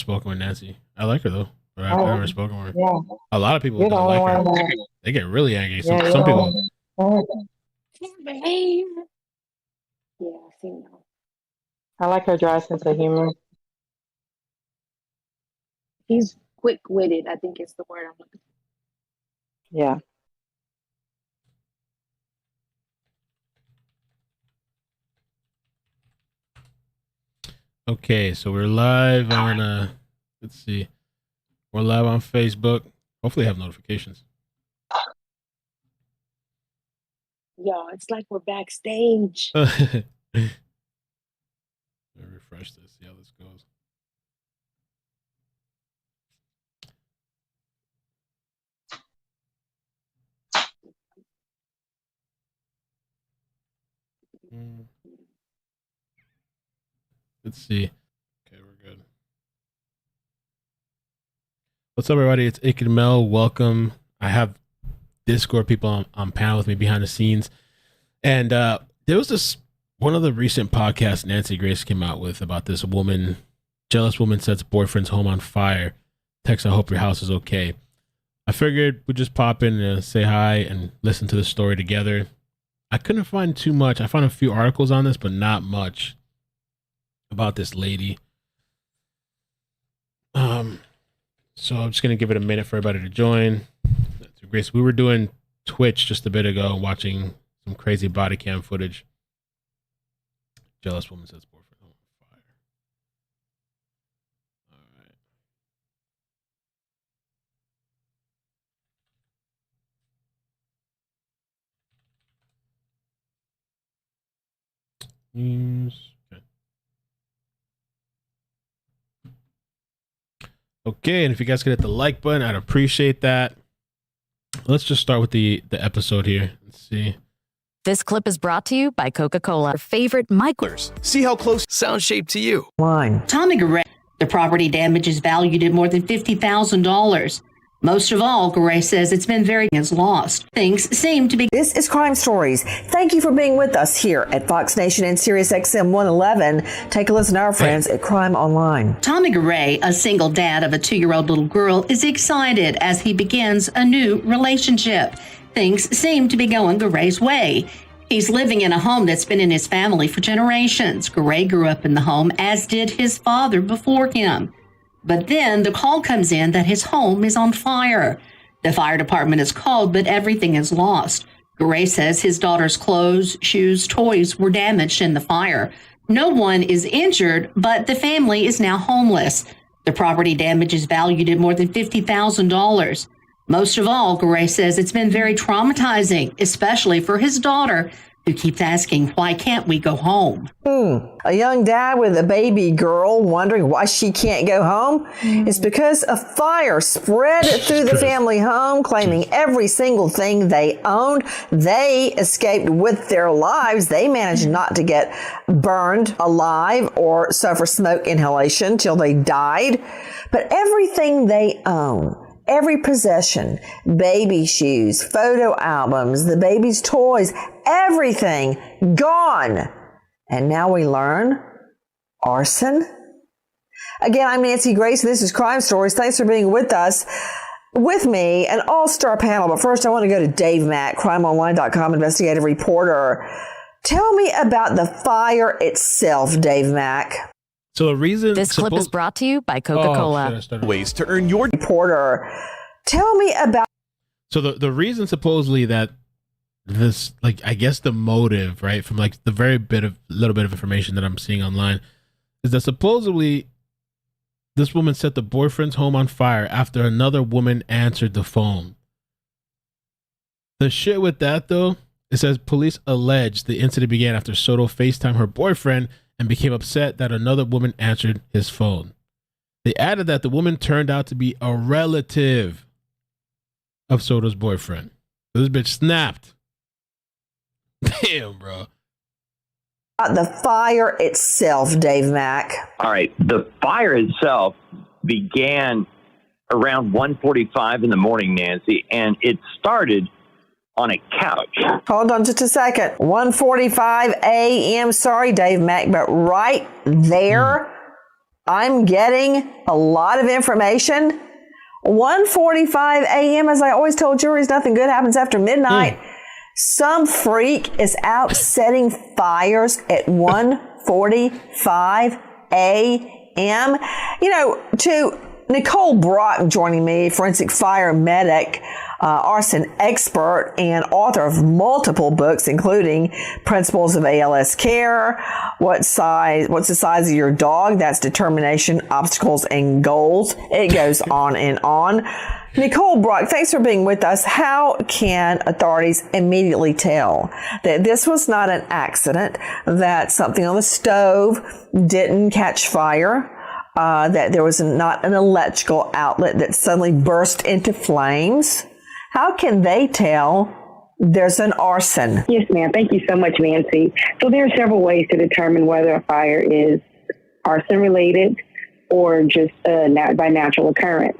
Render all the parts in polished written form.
spoken with Nancy. I like her though. But I've never spoken with her. Yeah. A lot of people You're the don't only like her. one that. They get really angry. Yeah, Some people. Can't behave. Yeah, I see now. I like her dry sense of humor. He's quick-witted, I think is the word I'm looking for. Yeah. Okay, so we're live on let's see. We're live on Facebook. Hopefully have notifications. Yo, it's like we're backstage. Let me refresh this, see how this goes. Let's see. Okay, we're good. What's up, everybody? It's iCkEdMeL. Welcome. I have Discord people on panel with me behind the scenes. And there was this one of the recent podcasts Nancy Grace came out with about this woman, jealous woman sets boyfriend's home on fire. Text, I hope your house is okay. I figured we'd just pop in and say hi and listen to the story together. I couldn't find too much. I found a few articles on this, but not much about this lady. So I'm just gonna give it a minute for everybody to join. Grace, we were doing Twitch just a bit ago, watching some crazy body cam footage. Jealous woman sets boyfriend on fire. All right. News. Okay, and if you guys could hit the like button, I'd appreciate that. Let's just start with the episode here. Let's see. This clip is brought to you by Coca-Cola. Your favorite micros. See how close sound shaped to you. Line. Tommy Garay, the property damage is valued at more than $50,000. Most of all, Garay says it's been very lost. Things seem to be. This is Crime Stories. Thank you for being with us here at Fox Nation and Sirius XM 111. Take a listen to our friends at Crime Online. Tommy Garay, a single dad of a 2-year-old little girl, is excited as he begins a new relationship. Things seem to be going Garay's way. He's living in a home that's been in his family for generations. Garay grew up in the home, as did his father before him. But then the call comes in that his home is on fire. The fire department is called, but everything is lost. Garay says his daughter's clothes, shoes, toys were damaged in the fire. No one is injured, but the family is now homeless. The property damage is valued at more than $50,000. Most of all, Garay says it's been very traumatizing, especially for his daughter, who keeps asking, why can't we go home? A young dad with a baby girl wondering why she can't go home. It's because a fire spread through the family home, claiming every single thing they owned. They escaped with their lives. They managed not to get burned alive or suffer smoke inhalation till they died. But everything they own, every possession, baby shoes, photo albums, the baby's toys, everything gone. And now we learn arson. Again, I'm Nancy Grace. This is Crime Stories. Thanks for being with us. With me, an all-star panel. But first, I want to go to Dave Mack, crimeonline.com investigative reporter. Tell me about the fire itself, Dave Mack. So the reason This clip is brought to you by Coca-Cola. Ways to earn your Reporter, tell me about. So the reason supposedly that this, like, I guess the motive, right, from like the little bit of information that I'm seeing online, is that supposedly this woman set the boyfriend's home on fire after another woman answered the phone. The shit with that, though, it says police allege the incident began after Soto FaceTimed her boyfriend and became upset that another woman answered his phone. They added that the woman turned out to be a relative of Soto's boyfriend. So this bitch snapped. Damn, bro. The fire itself, Dave Mack. All right. The fire itself began around 1:45 in the morning, Nancy, and it started on a couch. Hold on just a second. 1:45 a.m. Sorry, Dave Mack, but right there I'm getting a lot of information. 1:45 a.m., as I always told juries, nothing good happens after midnight. Some freak is out setting fires at 1:45 a.m. You know, to Nicole Brock joining me, forensic fire medic, arson expert, and author of multiple books, including Principles of ALS Care, What's the Size of Your Dog? That's Determination, Obstacles, and Goals. It goes on and on. Nicole Brock, thanks for being with us. How can authorities immediately tell that this was not an accident, that something on the stove didn't catch fire, that there was not an electrical outlet that suddenly burst into flames? How can they tell there's an arson? Yes, ma'am. Thank you so much, Nancy. So there are several ways to determine whether a fire is arson related or just by natural occurrence.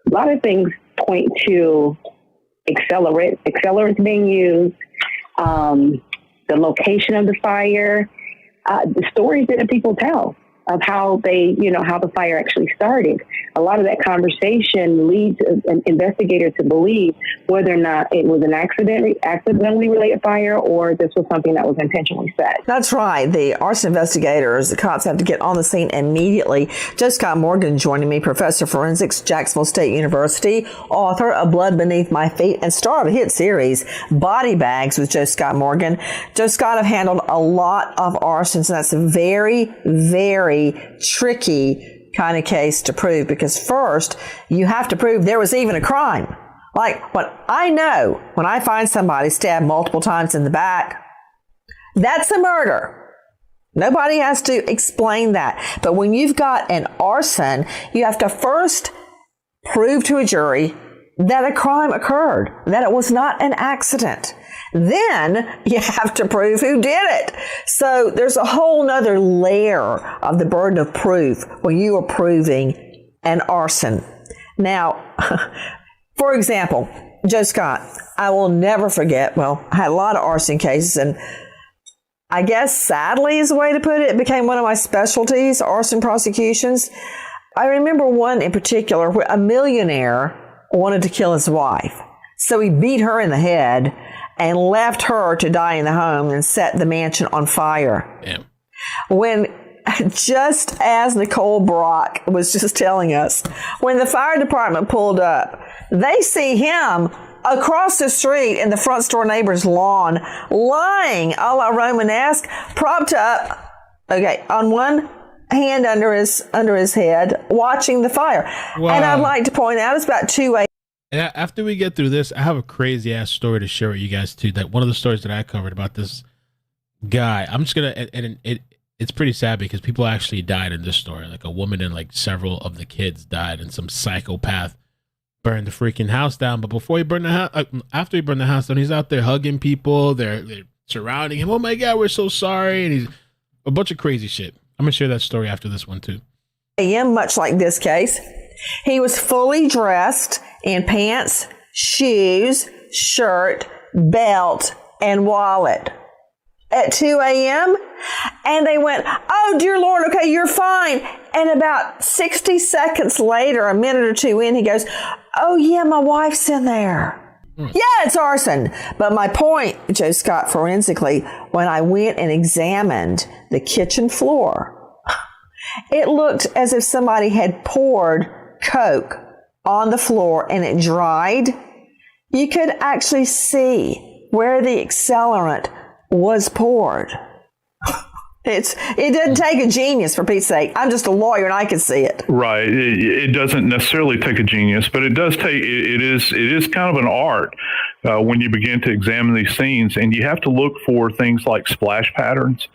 A lot of things point to accelerants being used, the location of the fire, the stories that the people tell of how the fire actually started. A lot of that conversation leads an investigator to believe whether or not it was an accidentally related fire or this was something that was intentionally set. That's right. The arson investigators, the cops, have to get on the scene immediately. Joe Scott Morgan joining me, professor of forensics, Jacksonville State University, author of Blood Beneath My Feet, and star of a hit series, Body Bags with Joe Scott Morgan. Joe Scott have handled a lot of arsons, and that's a very, very tricky kind of case to prove, because first you have to prove there was even a crime. Like what I know, when I find somebody stabbed multiple times in the back, that's a murder. Nobody has to explain that. But when you've got an arson, you have to first prove to a jury that a crime occurred, that it was not an accident. Then you have to prove who did it. So there's a whole nother layer of the burden of proof when you are proving an arson. Now, for example, Joe Scott, I will never forget, well, I had a lot of arson cases, and I guess sadly is the way to put it, it became one of my specialties, arson prosecutions. I remember one in particular where a millionaire wanted to kill his wife. So he beat her in the head and left her to die in the home and set the mansion on fire. Yeah. When, just as Nicole Brock was just telling us, when the fire department pulled up, they see him across the street in the front door neighbor's lawn, lying a la Romanesque, propped up, on one hand under his head, watching the fire. Wow. And I'd like to point out, it's about 2 a.m. And after we get through this, I have a crazy ass story to share with you guys too. That one of the stories that I covered about this guy, I'm just gonna, and it's pretty sad because people actually died in this story. Like a woman and like several of the kids died, and some psychopath burned the freaking house down. But before he burned the house, after he burned the house down, he's out there hugging people. They're surrounding him. Oh my God, we're so sorry. And he's a bunch of crazy shit. I'm gonna share that story after this one too. Much like this case, he was fully dressed in pants, shoes, shirt, belt, and wallet at 2 a.m. And they went, oh, dear Lord, okay, you're fine. And about 60 seconds later, a minute or two in, he goes, oh, yeah, my wife's in there. Yeah, it's arson. But my point, Joe Scott, forensically, when I went and examined the kitchen floor, it looked as if somebody had poured Coke on the floor and it dried. You could actually see where the accelerant was poured. It doesn't take a genius, for Pete's sake. I'm just a lawyer and I can see it. Right. It doesn't necessarily take a genius, but it does take, it is kind of an art when you begin to examine these scenes, and you have to look for things like splash patterns.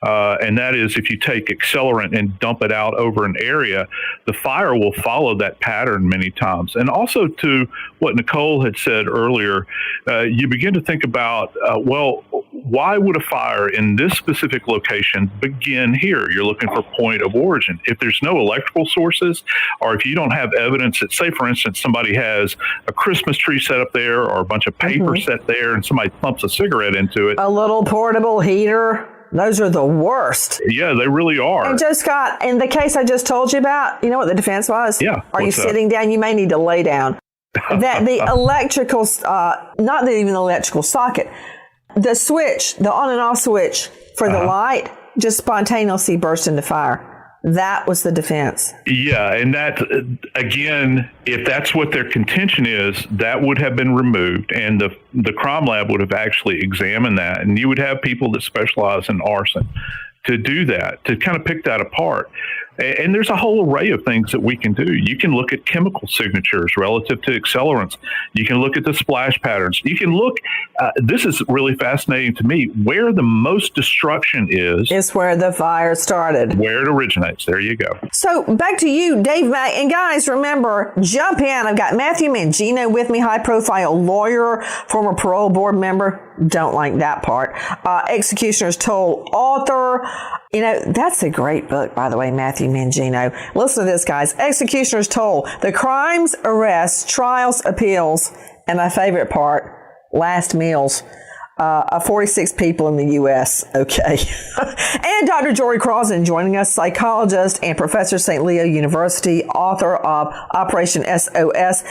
And that is, if you take accelerant and dump it out over an area, the fire will follow that pattern many times. And also, to what Nicole had said earlier, you begin to think about, well, why would a fire in this specific location begin here? You're looking for point of origin. If there's no electrical sources, or if you don't have evidence that, say, for instance, somebody has a Christmas tree set up there or a bunch of paper set there and somebody pumps a cigarette into it. A little portable heater. Those are the worst. Yeah, they really are. And Joe Scott, in the case I just told you about, you know what the defense was? Yeah. Are you what's that? sitting down? You may need to lay down. That the electrical, not even the electrical socket, the switch, the on and off switch for the light just spontaneously burst into fire. That was the defense. Yeah, and that, again, if that's what their contention is, that would have been removed, and the crime lab would have actually examined that, and you would have people that specialize in arson to do that, to kind of pick that apart. And there's a whole array of things that we can do. You can look at chemical signatures relative to accelerants. You can look at the splash patterns. You can look, this is really fascinating to me, where the most destruction is where the fire started. Where it originates. There you go. So back to you, Dave Mack. And guys, remember, jump in. I've got Matthew Mangino with me, high-profile lawyer, former parole board member. Don't like that part. Executioner's Toll author. You know, that's a great book, by the way, Matthew Mangino. Listen to this, guys. Executioner's Toll: The Crimes, Arrests, Trials, Appeals, and my favorite part, Last Meals of 46 people in the U.S. Okay. And Dr. Jory Crossan joining us, psychologist and professor, St. Leo University, author of Operation SOS.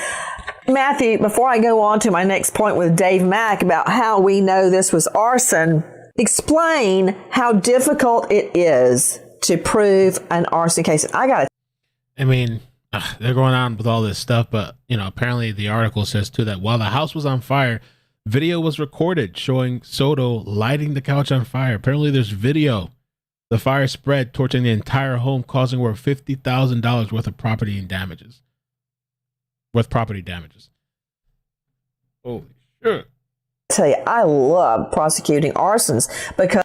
Matthew, before I go on to my next point with Dave Mack about how we know this was arson, explain how difficult it is to prove an arson case. I mean, they're going on with all this stuff, but, you know, apparently the article says, too, that while the house was on fire, video was recorded showing Soto lighting the couch on fire. Apparently there's video. The fire spread, torching the entire home, causing over $50,000 worth of property damages. Holy shit. I tell you, I love prosecuting arsons because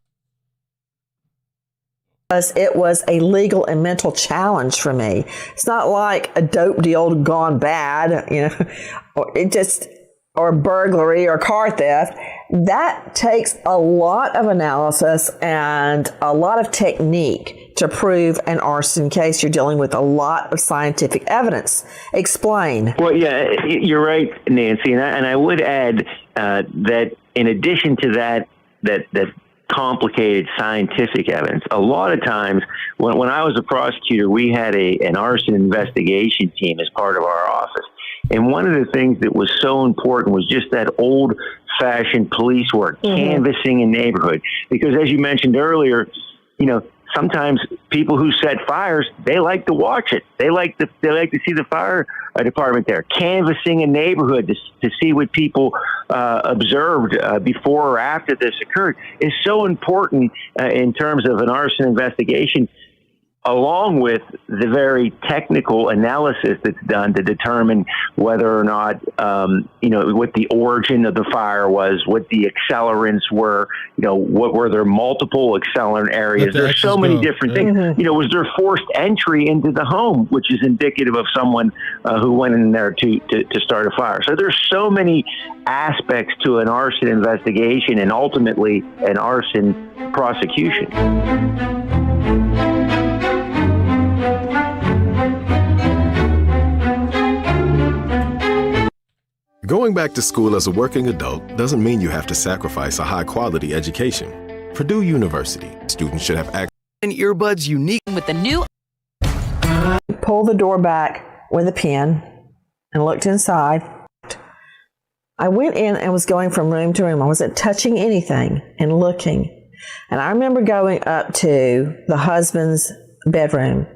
it was a legal and mental challenge for me. It's not like a dope deal gone bad, you know, or burglary or car theft. That takes a lot of analysis and a lot of technique to prove an arson case. You're dealing with a lot of scientific evidence. Explain. Well, yeah, you're right, Nancy, and I would add that in addition to that complicated scientific evidence, a lot of times when I was a prosecutor, we had an arson investigation team as part of our office. And one of the things that was so important was just that old-fashioned police work, canvassing a neighborhood. Because as you mentioned earlier, you know, sometimes people who set fires, they like to watch it. They like to see the fire department there, canvassing a neighborhood to see what people observed before or after this occurred is so important in terms of an arson investigation, along with the very technical analysis that's done to determine whether or not, you know, what the origin of the fire was, what the accelerants were, you know, what were there multiple accelerant areas. There's so many different things. You know, was there forced entry into the home, which is indicative of someone who went in there to start a fire. So there's so many aspects to an arson investigation and ultimately an arson prosecution. Going back to school as a working adult doesn't mean you have to sacrifice a high-quality education. Purdue University. Students should have access. And earbuds unique with the new. Pull the door back with a pin and looked inside. I went in and was going from room to room. I wasn't touching anything and looking. And I remember going up to the husband's bedroom,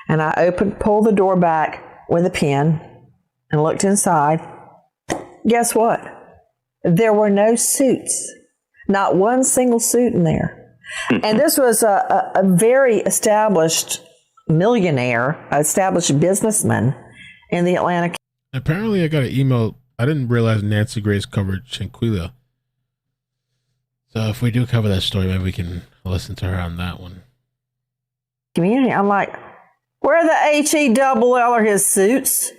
and I pulled the door back with a pin and looked inside. Guess what? There were no suits. Not one single suit in there. And this was a very established millionaire, established businessman in the Atlanta. Apparently, I got an email. I didn't realize Nancy Grace covered Shanquilla. So if we do cover that story, maybe we can listen to her on that one. Community. I'm like, where are the HELL or his suits?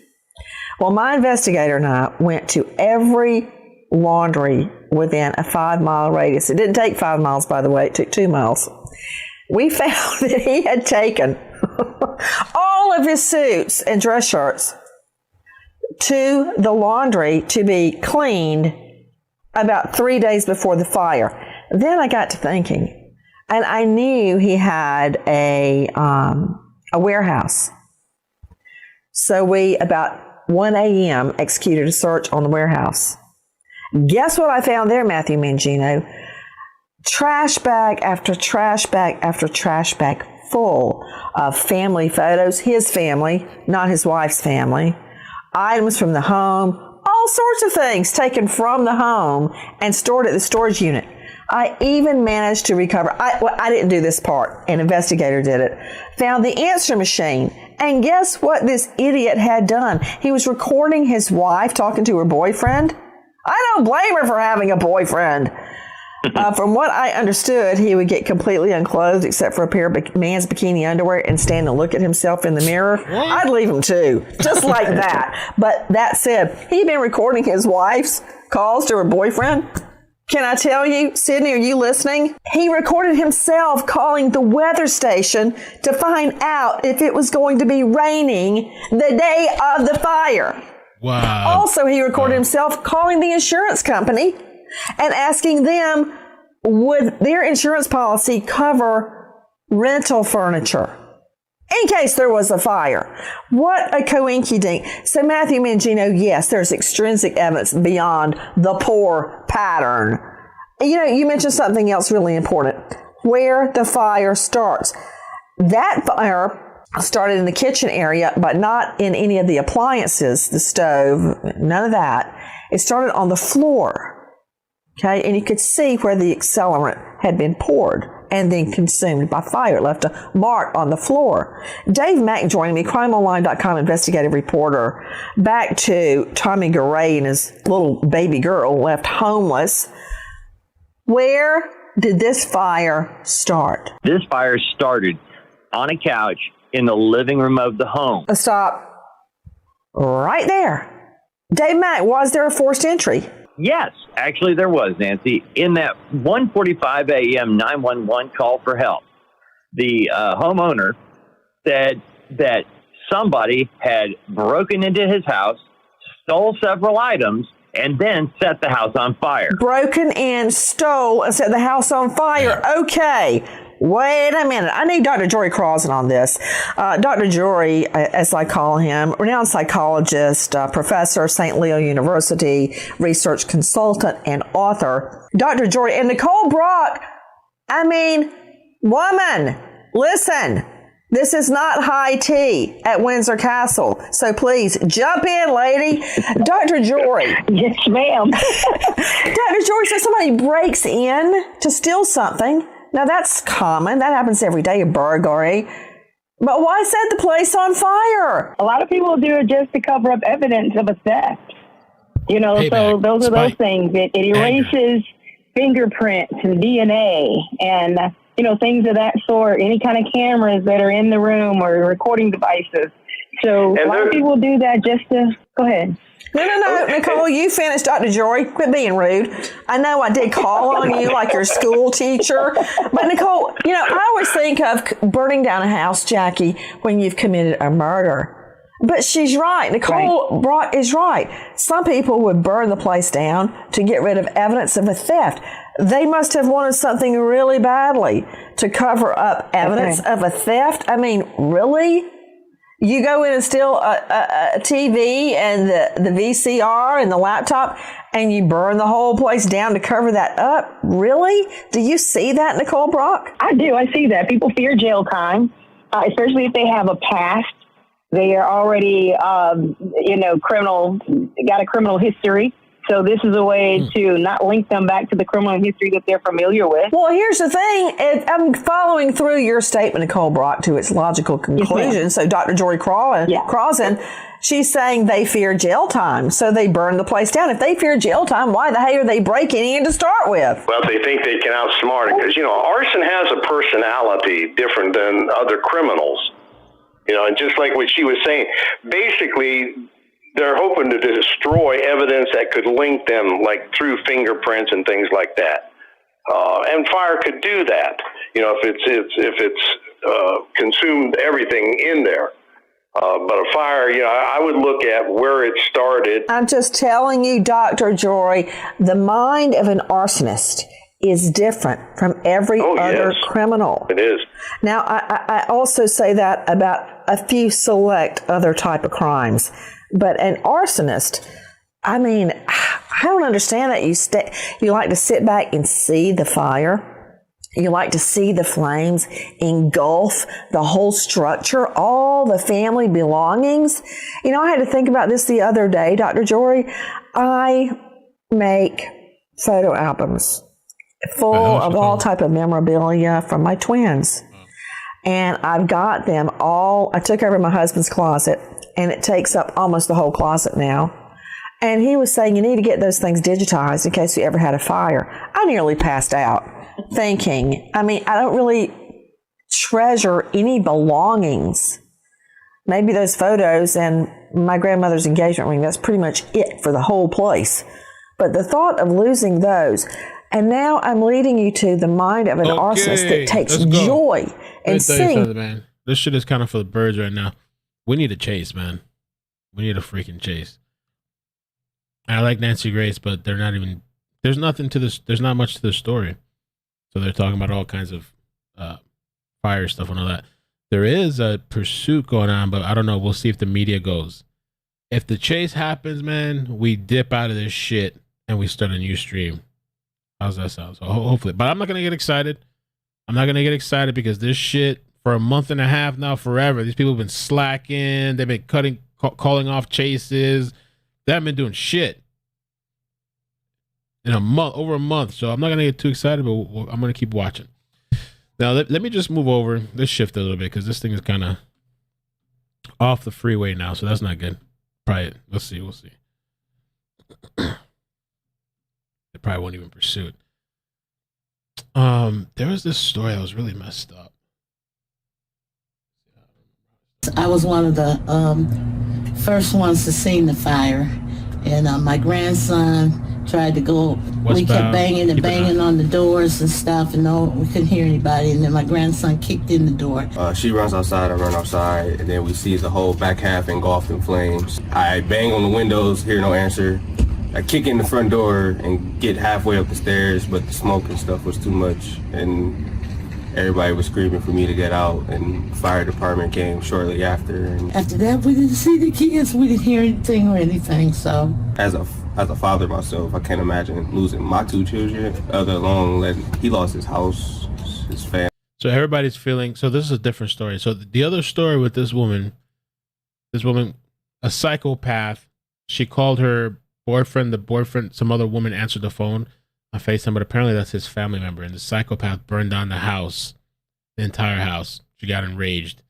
Well, my investigator and I went to every laundry within a 5-mile radius. It didn't take 5 miles, by the way. It took 2 miles. We found that he had taken all of his suits and dress shirts to the laundry to be cleaned about 3 days before the fire. Then I got to thinking, And I knew he had a warehouse. So we, about 1 a.m., executed a search on the warehouse. Guess what I found there, Matthew Mangino? Trash bag after trash bag after trash bag full of family photos, his family, not his wife's family, items from the home, all sorts of things taken from the home and stored at the storage unit. I even managed to recover, I didn't do this part, an investigator did it, found the answer machine. And guess what this idiot had done? He was recording his wife talking to her boyfriend. I don't blame her for having a boyfriend. From what I understood, he would get completely unclothed except for a pair of man's bikini underwear and stand and look at himself in the mirror. What? I'd leave him too, just like that. But that said, he'd been recording his wife's calls to her boyfriend. Can I tell you, Sydney, are you listening? He recorded himself calling the weather station to find out if it was going to be raining the day of the fire. Wow. Also, he recorded himself calling the insurance company and asking them, would their insurance policy cover rental furniture in case there was a fire? What a coinkydink. So Matthew Mangino, yes, there's extrinsic evidence beyond the poor pattern. You know, you mentioned something else really important, where the fire starts. That fire started in the kitchen area, but not in any of the appliances, the stove, none of that. It started on the floor. Okay, and you could see where the accelerant had been poured and then consumed by fire. It left a mark on the floor. Dave Mack joining me, crimeonline.com investigative reporter. Back to Tommy Garay and his little baby girl left homeless. Where did this fire start? This fire started on a couch in the living room of the home. Stop right there. Dave Mack, was there a forced entry? Yes, actually there was, Nancy. In that 1:45 a.m. 911 call for help, the homeowner said that somebody had broken into his house, stole several items, and then set the house on fire. Broken in, stole, and set the house on fire. Okay. Wait a minute. I need Dr. Jory Crossan on this. Dr. Jory, as I call him, renowned psychologist, professor, St. Leo University, research consultant, and author. Dr. Jory and Nicole Brock, I mean, woman, listen. This is not high tea at Windsor Castle. So please jump in, lady. Dr. Jory. Yes, ma'am. Dr. Jory, so somebody breaks in to steal something. Now, that's common. That happens every day, a burglary. But why set the place on fire? A lot of people do it just to cover up evidence of a theft. You know, so those are those things. It erases fingerprints and DNA and, you know, things of that sort, any kind of cameras that are in the room or recording devices. So a lot of people do that just to, go ahead. No, Nicole, you finished, Dr. Jory. Quit being rude. I know I did call on you like your school teacher. But Nicole, you know, I always think of burning down a house, Jackie, when you've committed a murder. But she's right. Nicole Brock is right. Some people would burn the place down to get rid of evidence of a theft. They must have wanted something really badly to cover up evidence of a theft. I mean, really? You go in and steal a TV and the VCR and the laptop and you burn the whole place down to cover that up? Really? Do you see that, Nicole Brock? I do. I see that. People fear jail time, especially if they have a past. They are already, got a criminal history. So this is a way to not link them back to the criminal history that they're familiar with. Well, here's the thing. I'm following through your statement, Nicole Brock, to its logical conclusion. Yes, so Dr. Jory Crossan, she's saying they fear jail time. So they burn the place down. If they fear jail time, why the hell are they breaking in to start with? Well, they think they can outsmart it because, you know, arson has a personality different than other criminals. You know, and just like what she was saying, basically, they're hoping to destroy evidence that could link them, like through fingerprints and things like that. And fire could do that, you know, if it's consumed everything in there. But a fire, you know, I would look at where it started. I'm just telling you, Dr. Jory, the mind of an arsonist is different from every other criminal. It is. Now, I also say that about a few select other type of crimes. But an arsonist, I mean, I don't understand that you like to sit back and see the fire. You like to see the flames engulf the whole structure, all the family belongings. You know, I had to think about this the other day, Dr. Jory. I make photo albums full of all type of memorabilia from my twins. And I've got them all. I took over my husband's closet, and it takes up almost the whole closet now. And he was saying, you need to get those things digitized in case you ever had a fire. I nearly passed out thinking, I mean, I don't really treasure any belongings. Maybe those photos and my grandmother's engagement ring, that's pretty much it for the whole place. But the thought of losing those, and now I'm leading you to the mind of an arsonist that takes joy in seeing. Man, this shit is kind of for the birds right now. We need a chase, man. We need a freaking chase. I like Nancy Grace, but they're not even. There's nothing to this. There's not much to the story. So they're talking about all kinds of fire stuff and all that. There is a pursuit going on, but I don't know. We'll see if the media goes. If the chase happens, man, we dip out of this shit and we start a new stream. How's that sound? So hopefully, but I'm not gonna get excited. I'm not gonna get excited because this shit for a month and a half now, forever. These people have been slacking. They've been calling off chases. They haven't been doing shit in a month, over a month. So I'm not gonna get too excited, but I'm gonna keep watching. Now let me just move over. Let's shift a little bit because this thing is kind of off the freeway now, so that's not good. Probably, we'll see. They probably won't even pursue it. There was this story that was really messed up. I was one of the first ones to see the fire, and my grandson tried to go. We kept banging and banging on the doors and stuff, and we couldn't hear anybody. And then my grandson kicked in the door. She runs outside, I run outside, and then we see the whole back half engulfed in flames. I bang on the windows, hear no answer. I kick in the front door and get halfway up the stairs, but the smoke and stuff was too much, and everybody was screaming for me to get out, and the fire department came shortly after. And after that, we didn't see the kids. We didn't hear anything or anything. So, as a father myself, I can't imagine losing my two children. Other alone, he lost his house, his family. So everybody's feeling. So this is a different story. So the other story with this woman, a psychopath. She called her boyfriend. The boyfriend, some other woman answered the phone on FaceTime, but apparently that's his family member. And the psychopath burned down the house, the entire house. She got enraged,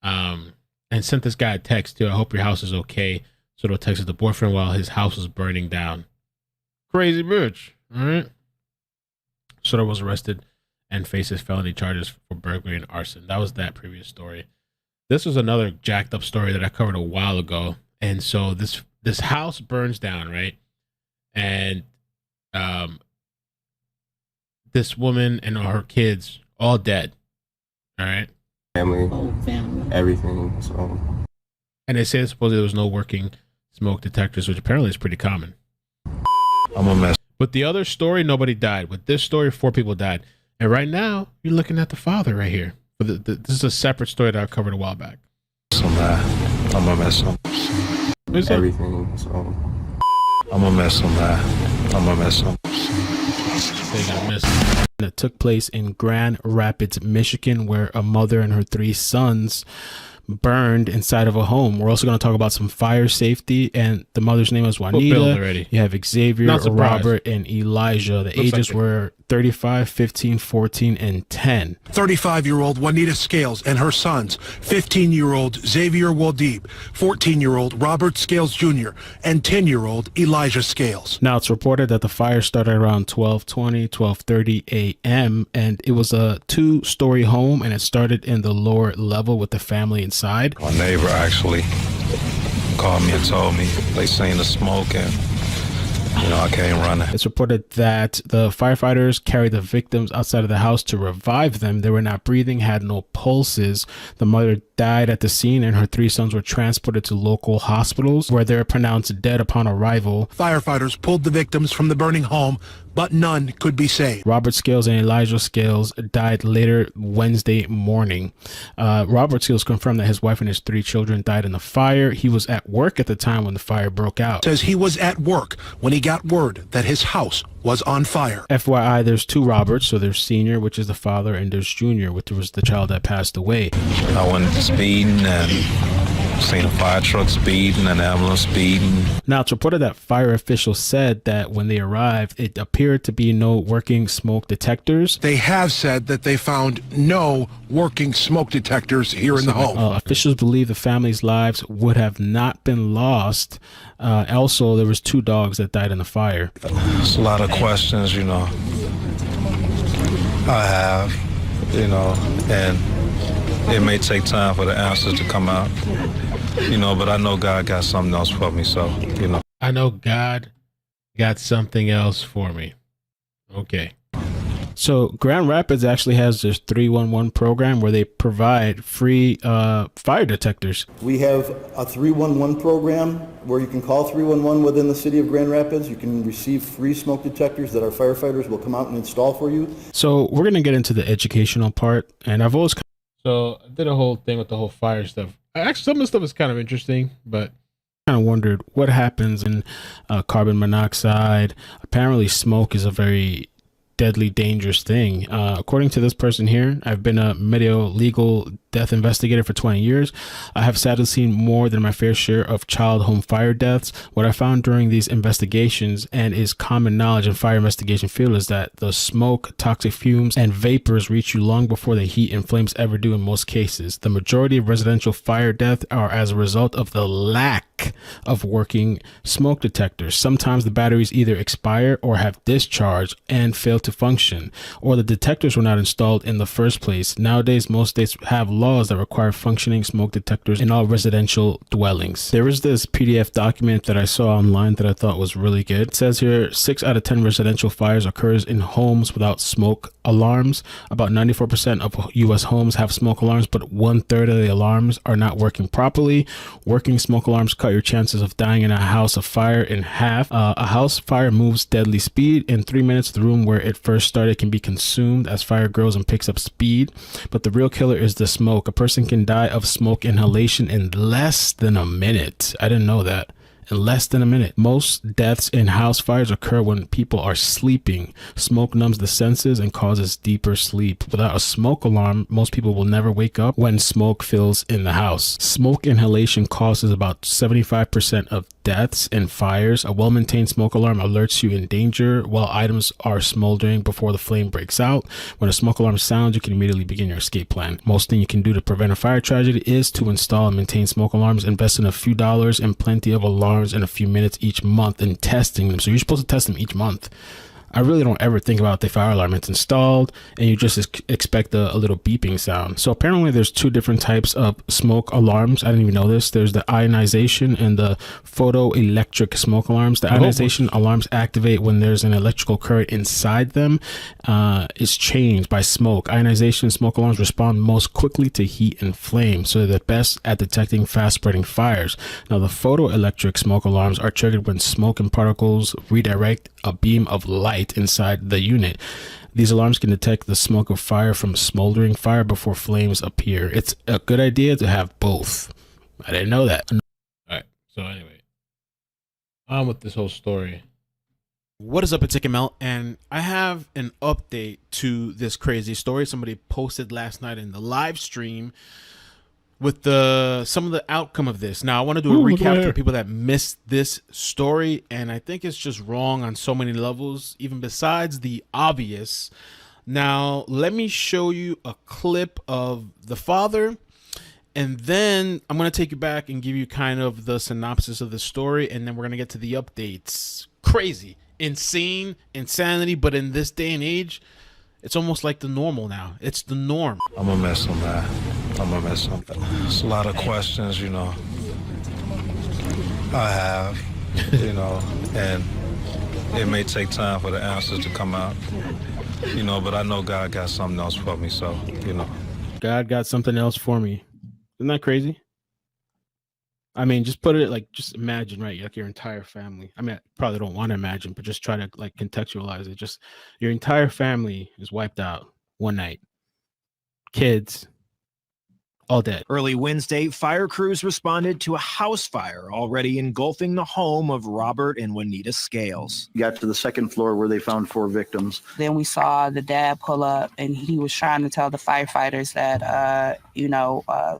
and sent this guy a text too. I hope your house is okay. So they'll text the boyfriend while his house was burning down. Crazy bitch. All right. Sutter was arrested and faces felony charges for burglary and arson. That was that previous story. This was another jacked up story that I covered a while ago. And so this house burns down, right? And this woman and her kids all dead. All right. Family, everything. So, and they say supposedly there was no working smoke detectors, which apparently is pretty common. I'm a mess. With the other story, nobody died. With this story, 4 people died. And right now, you're looking at the father right here. But this is a separate story that I covered a while back. I'm a mess. Everything. So, I'm a mess. I'm a mess. They got missed. That took place in Grand Rapids, Michigan, where a mother and her 3 sons burned inside of a home. We're also going to talk about some fire safety, and the mother's name is Juanita. You have Xavier, Robert, and Elijah. The ages were 35, 15, 14, and 10. 35-year-old Juanita Scales and her sons, 15-year-old Xavier Waldeep, 14-year-old Robert Scales Jr., and 10-year-old Elijah Scales. Now, it's reported that the fire started around 12:20, 12:30 a.m., and it was a 2-story home, and it started in the lower level with the family inside. My neighbor actually called me and told me they seen the smoke, and I came running. It's reported that the firefighters carried the victims outside of the house to revive them. They were not breathing, had no pulses. The mother died at the scene, and her 3 sons were transported to local hospitals where they were pronounced dead upon arrival. Firefighters pulled the victims from the burning home, but none could be saved. Robert Scales and Elijah Scales died later Wednesday morning. Robert Scales confirmed that his wife and his 3 children died in the fire. He was at work at the time when the fire broke out. Says he was at work when he got word that his house was on fire. FYI, there's 2 Roberts. So there's Senior, which is the father, and there's Junior, which was the child that passed away. I went speeding and seen a fire truck speeding, an ambulance speeding. Now, it's reported that fire officials said that when they arrived, it appeared to be no working smoke detectors. They have said that they found no working smoke detectors here in the home. Officials believe the family's lives would have not been lost. Also, there was 2 dogs that died in the fire. It's a lot of questions, you know. I have, you know, and it may take time for the answers to come out, you know, but I know God got something else for me, so, you know. I know God got something else for me. Okay. So Grand Rapids actually has this 311 program where they provide free fire detectors. We have a 311 program where you can call 311 within the city of Grand Rapids. You can receive free smoke detectors that our firefighters will come out and install for you. So we're going to get into the educational part. And I've always... So I did a whole thing with the whole fire stuff. Actually, some of the stuff is kind of interesting, but I kind of wondered what happens in carbon monoxide. Apparently smoke is a very deadly, dangerous thing. According to this person here, I've been a legal death investigator for 20 years. I have sadly seen more than my fair share of child home fire deaths. What I found during these investigations, and is common knowledge in fire investigation field, is that the smoke, toxic fumes, and vapors reach you long before the heat and flames ever do in most cases. The majority of residential fire deaths are as a result of the lack of working smoke detectors. Sometimes the batteries either expire or have discharged and fail to function, or the detectors were not installed in the first place. Nowadays, most states have laws that require functioning smoke detectors in all residential dwellings. There is this PDF document that I saw online that I thought was really good. It says here 6 out of 10 residential fires occurs in homes without smoke alarms. About 94% of U.S. homes have smoke alarms, but 1/3 of the alarms are not working properly. Working smoke alarms cut your chances of dying in a house of fire in half. A house fire moves deadly speed. In 3 minutes, the room where it first started can be consumed as fire grows and picks up speed. But the real killer is the smoke. A person can die of smoke inhalation in less than a minute. I didn't know that. In less than a minute. Most deaths in house fires occur when people are sleeping. Smoke numbs the senses and causes deeper sleep. Without a smoke alarm, most people will never wake up when smoke fills in the house. Smoke inhalation causes about 75% of deaths in fires. A well-maintained smoke alarm alerts you in danger while items are smoldering before the flame breaks out. When a smoke alarm sounds, you can immediately begin your escape plan. Most thing you can do to prevent a fire tragedy is to install and maintain smoke alarms. Invest in a few dollars and plenty of alarms in a few minutes each month and testing them. So you're supposed to test them each month. I really don't ever think about the fire alarm. It's installed and you just expect a little beeping sound. So apparently there's 2 different types of smoke alarms. I didn't even know this. There's the ionization and the photoelectric smoke alarms. The ionization alarms activate when there's an electrical current inside them. It's changed by smoke. Ionization smoke alarms respond most quickly to heat and flame, so they're the best at detecting fast spreading fires. Now the photoelectric smoke alarms are triggered when smoke and particles redirect a beam of light inside the unit. These alarms can detect the smoke of fire from smoldering fire before flames appear. It's a good idea to have both. I didn't know that. All right. So anyway, on with this whole story. What is up, iCkEdMeL? And I have an update to this crazy story somebody posted last night in the live stream with some of the outcome of this. Now, I want to do a recap for people that missed this story, and I think it's just wrong on so many levels, even besides the obvious. Now, let me show you a clip of the father, and then I'm going to take you back and give you kind of the synopsis of the story, and then we're going to get to the updates. Crazy, insane, insanity, but in this day and age, it's almost like the normal now. It's the norm. I'm gonna miss him, man. I'm gonna miss him. It's a lot of questions, you know. I have, you know, and it may take time for the answers to come out, you know, but I know God got something else for me, so, you know. God got something else for me. Isn't that crazy? I mean, just put it like, just imagine, right? Like your entire family. I mean, I probably don't want to imagine, but just try to like contextualize it. Just your entire family is wiped out one night. Kids, all dead. Early Wednesday, fire crews responded to a house fire already engulfing the home of Robert and Juanita Scales. Got to the second floor where they found 4 victims. Then we saw the dad pull up, and he was trying to tell the firefighters that,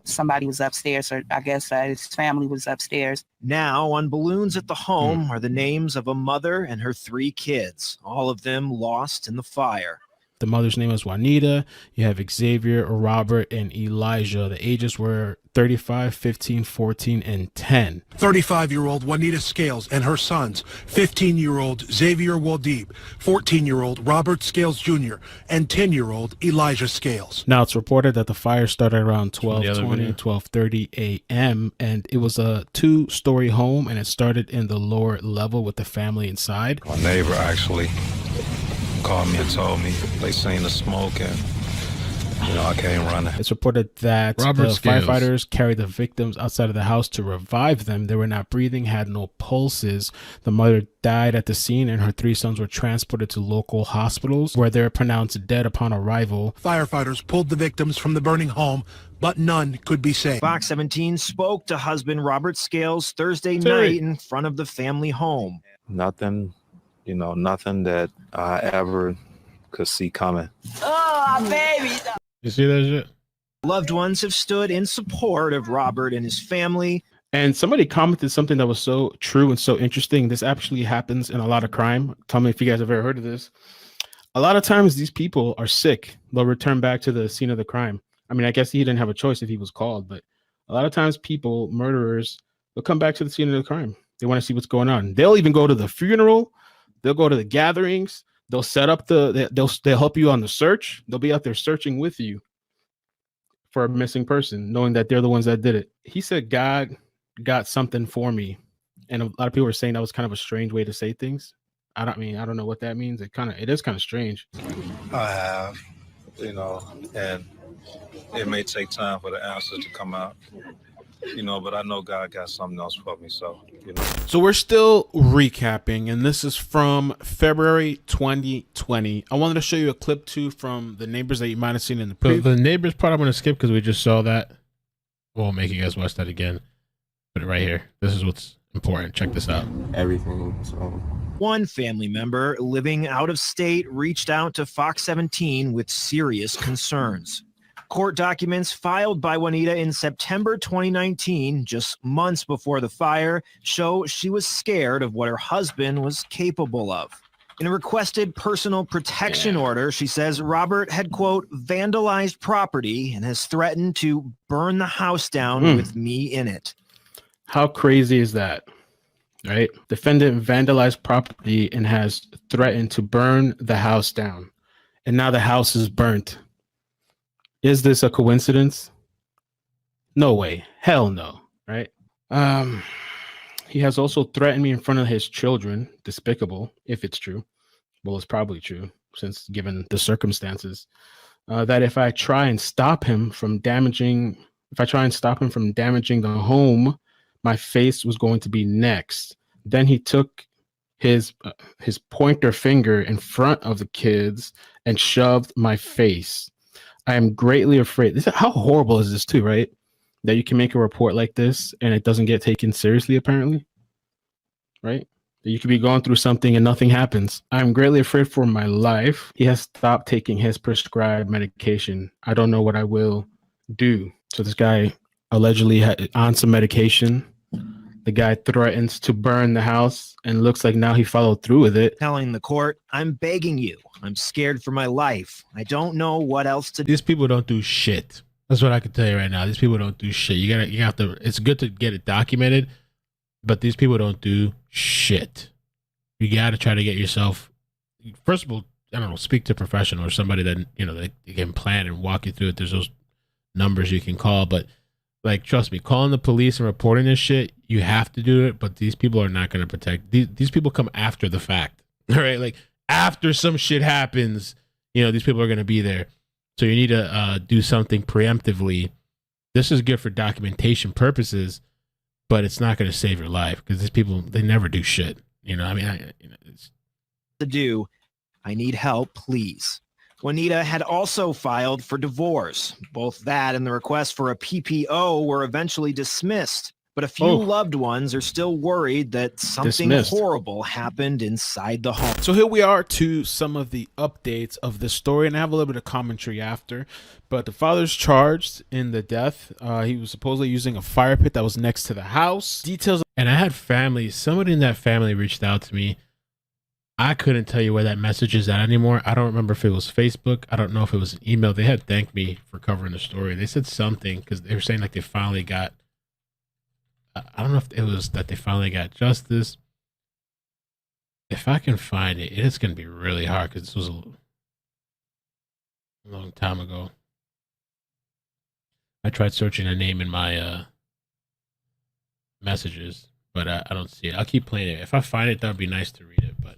somebody was upstairs, or I guess his family was upstairs. Now on balloons at the home are the names of a mother and her 3 kids, all of them lost in the fire. The mother's name was Juanita. You have Xavier, Robert, and Elijah. The ages were 35, 15, 14, and 10. 35-year-old Juanita Scales and her sons, 15-year-old Xavier Waldeep, 14-year-old Robert Scales Jr., and 10-year-old Elijah Scales. Now, it's reported that the fire started around 12:20, 12:30 a.m., and it was a 2-story home, and it started in the lower level with the family inside. My neighbor actually called me and told me they seen the smoke, and I came running. It's reported that the firefighters carried the victims outside of the house to revive them. They were not breathing, had no pulses. The mother died at the scene, and her 3 sons were transported to local hospitals where they were pronounced dead upon arrival. Firefighters pulled the victims from the burning home, but none could be saved. Fox 17 spoke to husband Robert Scales Thursday night in front of the family home. Nothing that I ever could see coming. Oh, baby. You see that shit? Loved ones have stood in support of Robert and his family. And somebody commented something that was so true and so interesting. This actually happens in a lot of crime. Tell me if you guys have ever heard of this. A lot of times these people are sick. They'll return back to the scene of the crime. I mean, I guess he didn't have a choice if he was called, but a lot of times people, murderers, they'll come back to the scene of the crime. They want to see what's going on. They'll even go to the funeral. They'll go to the gatherings. They'll set up they'll help you on the search. They'll be out there searching with you for a missing person, knowing that they're the ones that did it. He said, God got something for me. And a lot of people were saying that was kind of a strange way to say things. I don't know what that means. It is kind of strange. I have, and it may take time for the answers to come out. But I know God got something else for me, so. So we're still recapping, and this is from February 2020. I wanted to show you a clip too from the neighbors that you might have seen in the preview. The neighbors part I'm going to skip because we just saw that. We'll make you guys watch that again. Put it right here. This is what's important. Check this out. Everything. So one family member living out of state reached out to Fox 17 with serious concerns. Court documents filed by Juanita in September 2019, just months before the fire, show she was scared of what her husband was capable of. In a requested personal protection order, she says Robert had, quote, vandalized property and has threatened to burn the house down with me in it. How crazy is that? Right? Defendant vandalized property and has threatened to burn the house down. And now the house is burnt. Is this a coincidence? No way. Hell no. Right? He has also threatened me in front of his children. Despicable, if it's true. Well, it's probably true, since given the circumstances. That if I try and stop him from damaging the home, my face was going to be next. Then he took his pointer finger in front of the kids and shoved my face. I am greatly afraid. How horrible is this too, right? That you can make a report like this and it doesn't get taken seriously, apparently. Right? That you could be going through something and nothing happens. I'm greatly afraid for my life. He has stopped taking his prescribed medication. I don't know what I will do. So this guy allegedly had on some medication. The guy threatens to burn the house and looks like now he followed through with it. Telling the court, I'm begging you. I'm scared for my life. I don't know what else to do. These people don't do shit. That's what I can tell you right now. These people don't do shit. You have to, it's good to get it documented, but these people don't do shit. You got to try to get yourself, first of all, I don't know, speak to a professional or somebody that, that can plan and walk you through it. There's those numbers you can call, but like, trust me, calling the police and reporting this shit, you have to do it, but these people are not going to protect. These people come after the fact, all right? Like, after some shit happens, these people are going to be there. So you need to do something preemptively. This is good for documentation purposes, but it's not going to save your life because these people, they never do shit. You know, I mean, it's to do. I need help, please. Juanita had also filed for divorce. Both that and the request for a PPO were eventually dismissed. But a few loved ones are still worried that something horrible happened inside the home. So here we are to some of the updates of the story, and I have a little bit of commentary after. But the father's charged in the death. He was supposedly using a fire pit that was next to the house. Details. And I had family. Somebody in that family reached out to me. I couldn't tell you where that message is at anymore. I don't remember if it was Facebook. I don't know if it was an email. They had thanked me for covering the story. They said something because they were saying like they finally got. I don't know if it was that they finally got justice. If I can find it, it's going to be really hard because this was a long time ago. I tried searching a name in my messages, but I don't see it. I'll keep playing it. If I find it, that would be nice to read it, but.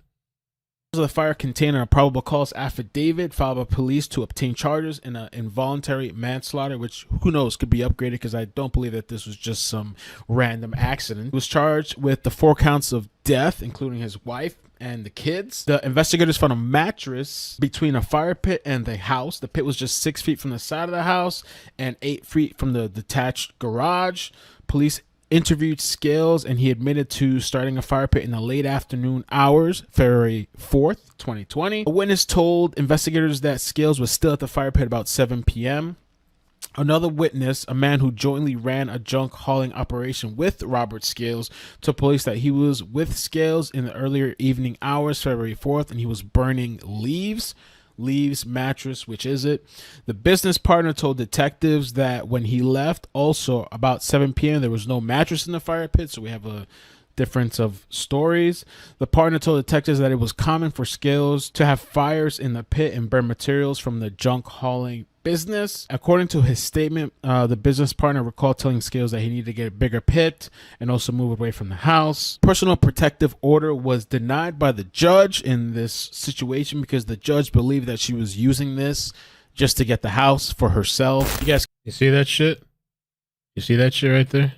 The fire contained a probable cause affidavit filed by police to obtain charges in an involuntary manslaughter, which who knows could be upgraded because I don't believe that this was just some random accident. He was charged with the 4 counts of death, including his wife and the kids. The investigators found a mattress between a fire pit and the house. The pit was just 6 feet from the side of the house and 8 feet from the detached garage. Police interviewed Scales, and he admitted to starting a fire pit in the late afternoon hours, February 4th, 2020. A witness told investigators that Scales was still at the fire pit about 7 p.m. Another witness, a man who jointly ran a junk hauling operation with Robert Scales, told police that he was with Scales in the earlier evening hours, February 4th, and he was burning leaves, mattress, which is it. The business partner told detectives that when he left, also about 7 p.m., there was no mattress in the fire pit, so we have a difference of stories. The partner told detectives that it was common for Scales to have fires in the pit and burn materials from the junk hauling business. According to his statement, the business partner recalled telling Scales that he needed to get a bigger pit and also move away from the house. Personal protective order was denied by the judge in this situation because the judge believed that she was using this just to get the house for herself. You guys, you see that shit? You see that shit right there?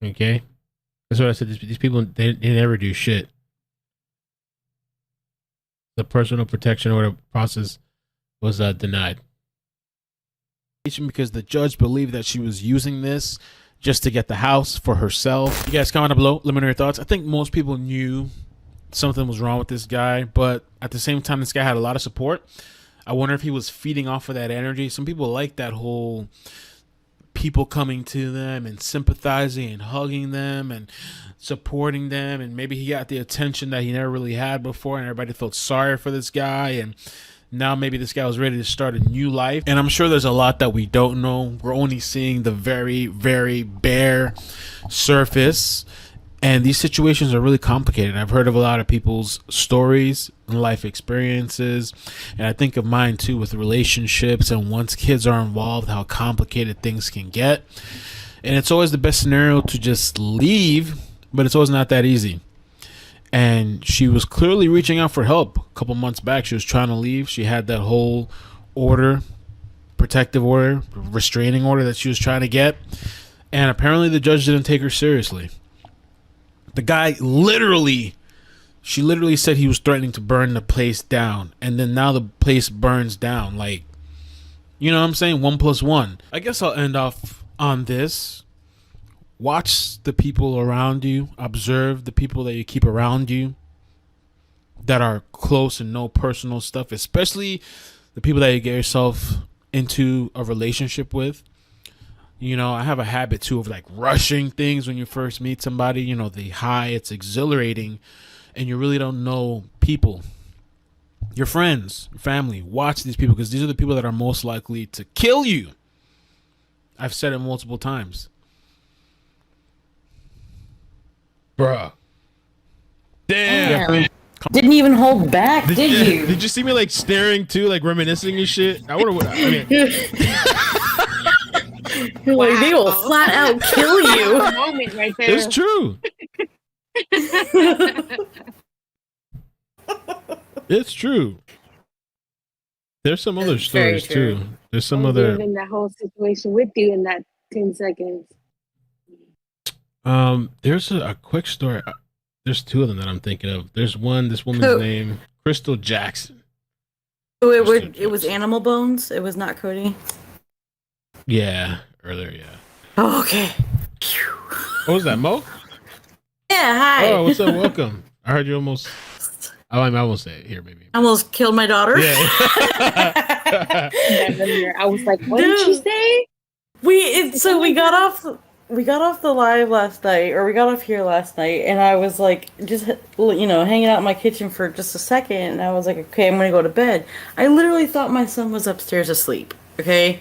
Okay. That's what I said. These people, they never do shit. The personal protection order process was denied because the judge believed that she was using this just to get the house for herself. You guys comment down below, let me know your thoughts. I think most people knew something was wrong with this guy, but at the same time, this guy had a lot of support. I wonder if he was feeding off of that energy. Some people like that whole people coming to them and sympathizing and hugging them and supporting them, and maybe he got the attention that he never really had before, and everybody felt sorry for this guy, and now maybe this guy was ready to start a new life. And I'm sure there's a lot that we don't know. We're only seeing the very, very bare surface. And these situations are really complicated. I've heard of a lot of people's stories and life experiences. And I think of mine too, with relationships. And once kids are involved, how complicated things can get. And it's always the best scenario to just leave, but it's always not that easy. And she was clearly reaching out for help. A couple months back, she was trying to leave. She had that whole order, protective order, restraining order that she was trying to get. And apparently the judge didn't take her seriously. The guy she literally said he was threatening to burn the place down. And then now the place burns down. Like, you know what I'm saying? 1 + 1. I guess I'll end off on this. Watch the people around you. Observe the people that you keep around you that are close and know personal stuff, especially the people that you get yourself into a relationship with. You know, I have a habit too of like rushing things when you first meet somebody. You know, the high, it's exhilarating, and you really don't know people. Your friends, your family. Watch these people because these are the people that are most likely to kill you. I've said it multiple times. Bruh. Damn. Didn't even hold back, did you? Did you see me like staring too, like reminiscing and shit? I wonder what I mean. You're like, they will flat out kill you. Moment right there. It's true. It's true. There's some other stories too. There's some other. In that whole situation with you in that 10 seconds. There's a quick story. There's two of them that I'm thinking of. There's one, this woman's Who? name, Crystal Jackson. Oh, it was Animal Bones. It was not Cody. Yeah, earlier, yeah. Oh, okay. What was that, Mo? Yeah, hi. Oh, what's up? Welcome. I heard you almost. I won't say it here, maybe. I almost killed my daughter. Yeah. I was like, what did she say? We got off the live last night, or we got off here last night, and I was like, just hanging out in my kitchen for just a second, and I was like, okay, I'm gonna go to bed. I literally thought my son was upstairs asleep. Okay,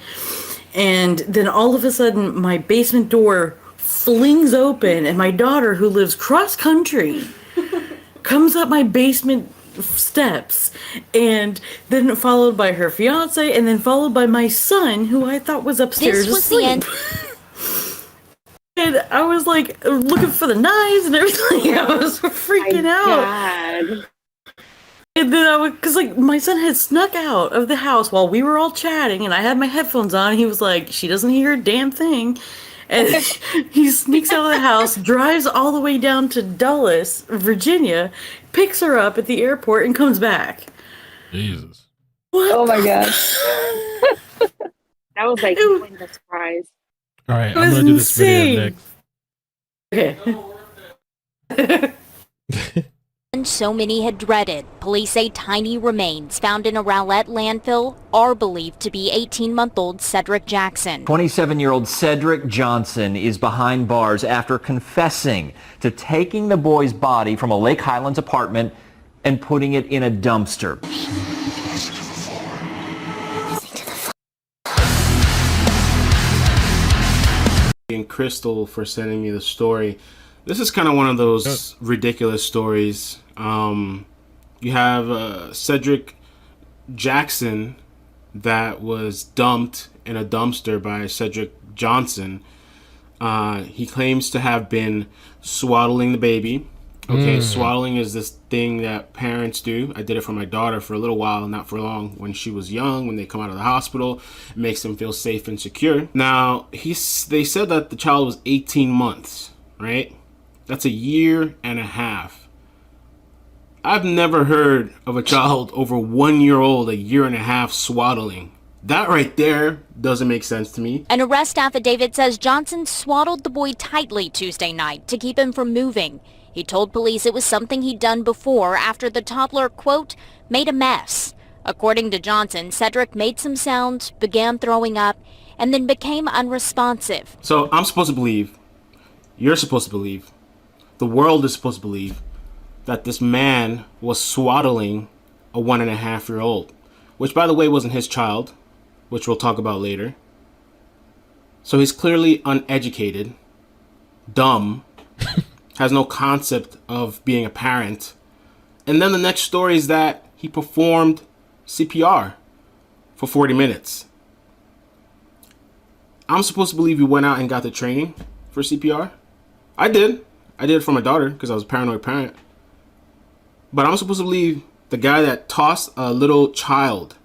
and then all of a sudden, my basement door flings open, and my daughter, who lives cross country, comes up my basement steps, and then followed by her fiance, and then followed by my son, who I thought was upstairs asleep. And I was like looking for the knives and everything. I was freaking out. God. And then because my son had snuck out of the house while we were all chatting, and I had my headphones on. And he was like, "She doesn't hear a damn thing." And he sneaks out of the house, drives all the way down to Dulles, Virginia, picks her up at the airport, and comes back. Jesus. What? Oh my gosh. That was like a surprise. All right, I'm gonna do this video next. Okay. And so many had dreaded. Police say tiny remains found in a Rowlett landfill are believed to be 18-month-old Cedric Jackson. 27-year-old Cedric Johnson is behind bars after confessing to taking the boy's body from a Lake Highlands apartment and putting it in a dumpster. And Crystal for sending me the story. This is kind of one of those ridiculous stories. You have Cedric Jackson that was dumped in a dumpster by Cedric Johnson. He claims to have been swaddling the baby. Okay, swaddling is this thing that parents do. I did it for my daughter for a little while, not for long. When she was young, when they come out of the hospital, it makes them feel safe and secure. Now, they said that the child was 18 months, right? That's a year and a half. I've never heard of a child over 1 year old, a year and a half swaddling. That right there doesn't make sense to me. An arrest affidavit says Johnson swaddled the boy tightly Tuesday night to keep him from moving. He told police it was something he'd done before after the toddler, quote, made a mess. According to Johnson, Cedric made some sounds, began throwing up, and then became unresponsive. So I'm supposed to believe, you're supposed to believe, the world is supposed to believe that this man was swaddling a 1.5-year-old, which by the way wasn't his child, which we'll talk about later. So he's clearly uneducated, dumb, has no concept of being a parent. And then the next story is that he performed CPR for 40 minutes. I'm supposed to believe you went out and got the training for CPR. I did it for my daughter because I was a paranoid parent. But I'm supposed to believe the guy that tossed a little child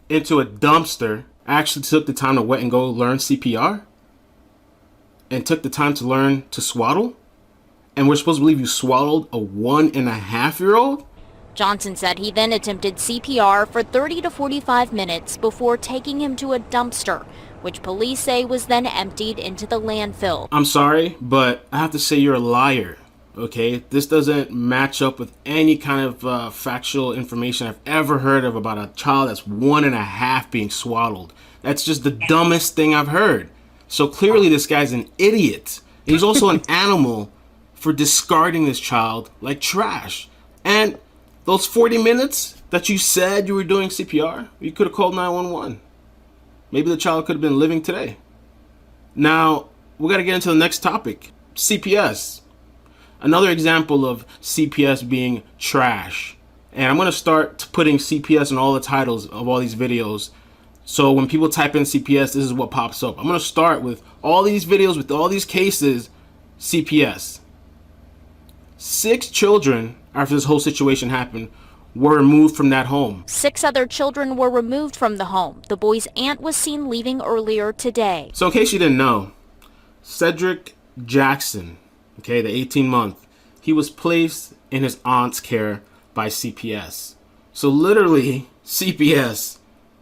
into a dumpster actually took the time to wait and go learn CPR and took the time to learn to swaddle. And we're supposed to believe you swaddled a 1.5-year-old? Johnson said he then attempted CPR for 30 to 45 minutes before taking him to a dumpster, which police say was then emptied into the landfill. I'm sorry, but I have to say you're a liar, okay? This doesn't match up with any kind of factual information I've ever heard of about a child that's 1.5 being swaddled. That's just the dumbest thing I've heard. So clearly this guy's an idiot. He's also an animal for discarding this child like trash. And those 40 minutes that you said you were doing CPR, you could have called 911. Maybe the child could have been living today. Now, we got to get into the next topic, CPS. Another example of CPS being trash. And I'm going to start putting CPS in all the titles of all these videos. So when people type in CPS, this is what pops up. I'm going to start with all these videos, with all these cases, CPS. 6 children, after this whole situation happened, were removed from that home. 6 other children were removed from the home. The boy's aunt was seen leaving earlier today. So in case you didn't know, Cedric Jackson okay, the 18-month, he was placed in his aunt's care by CPS. So literally, CPS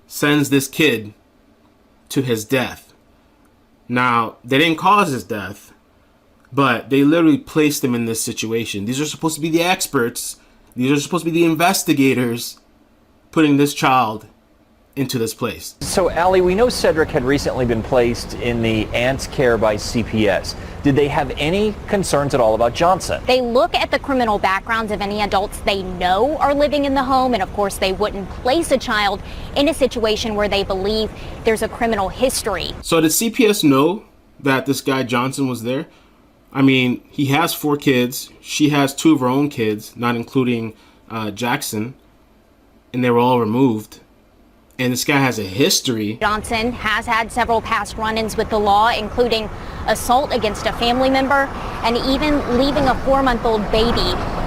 sends this kid to his death. Now, they didn't cause his death, but they literally placed him in this situation. These are supposed to be the experts. These are supposed to be the investigators putting this child into this place. So, Allie, we know Cedric had recently been placed in the aunt's care by CPS. Did they have any concerns at all about Johnson? They look at the criminal backgrounds of any adults they know are living in the home, and of course they wouldn't place a child in a situation where they believe there's a criminal history. So did CPS know that this guy Johnson was there? I mean, he has 4 kids. She has 2 of her own kids, not including Jackson, and they were all removed. And this guy has a history. Johnson has had several past run-ins with the law, including assault against a family member and even leaving a 4-month-old baby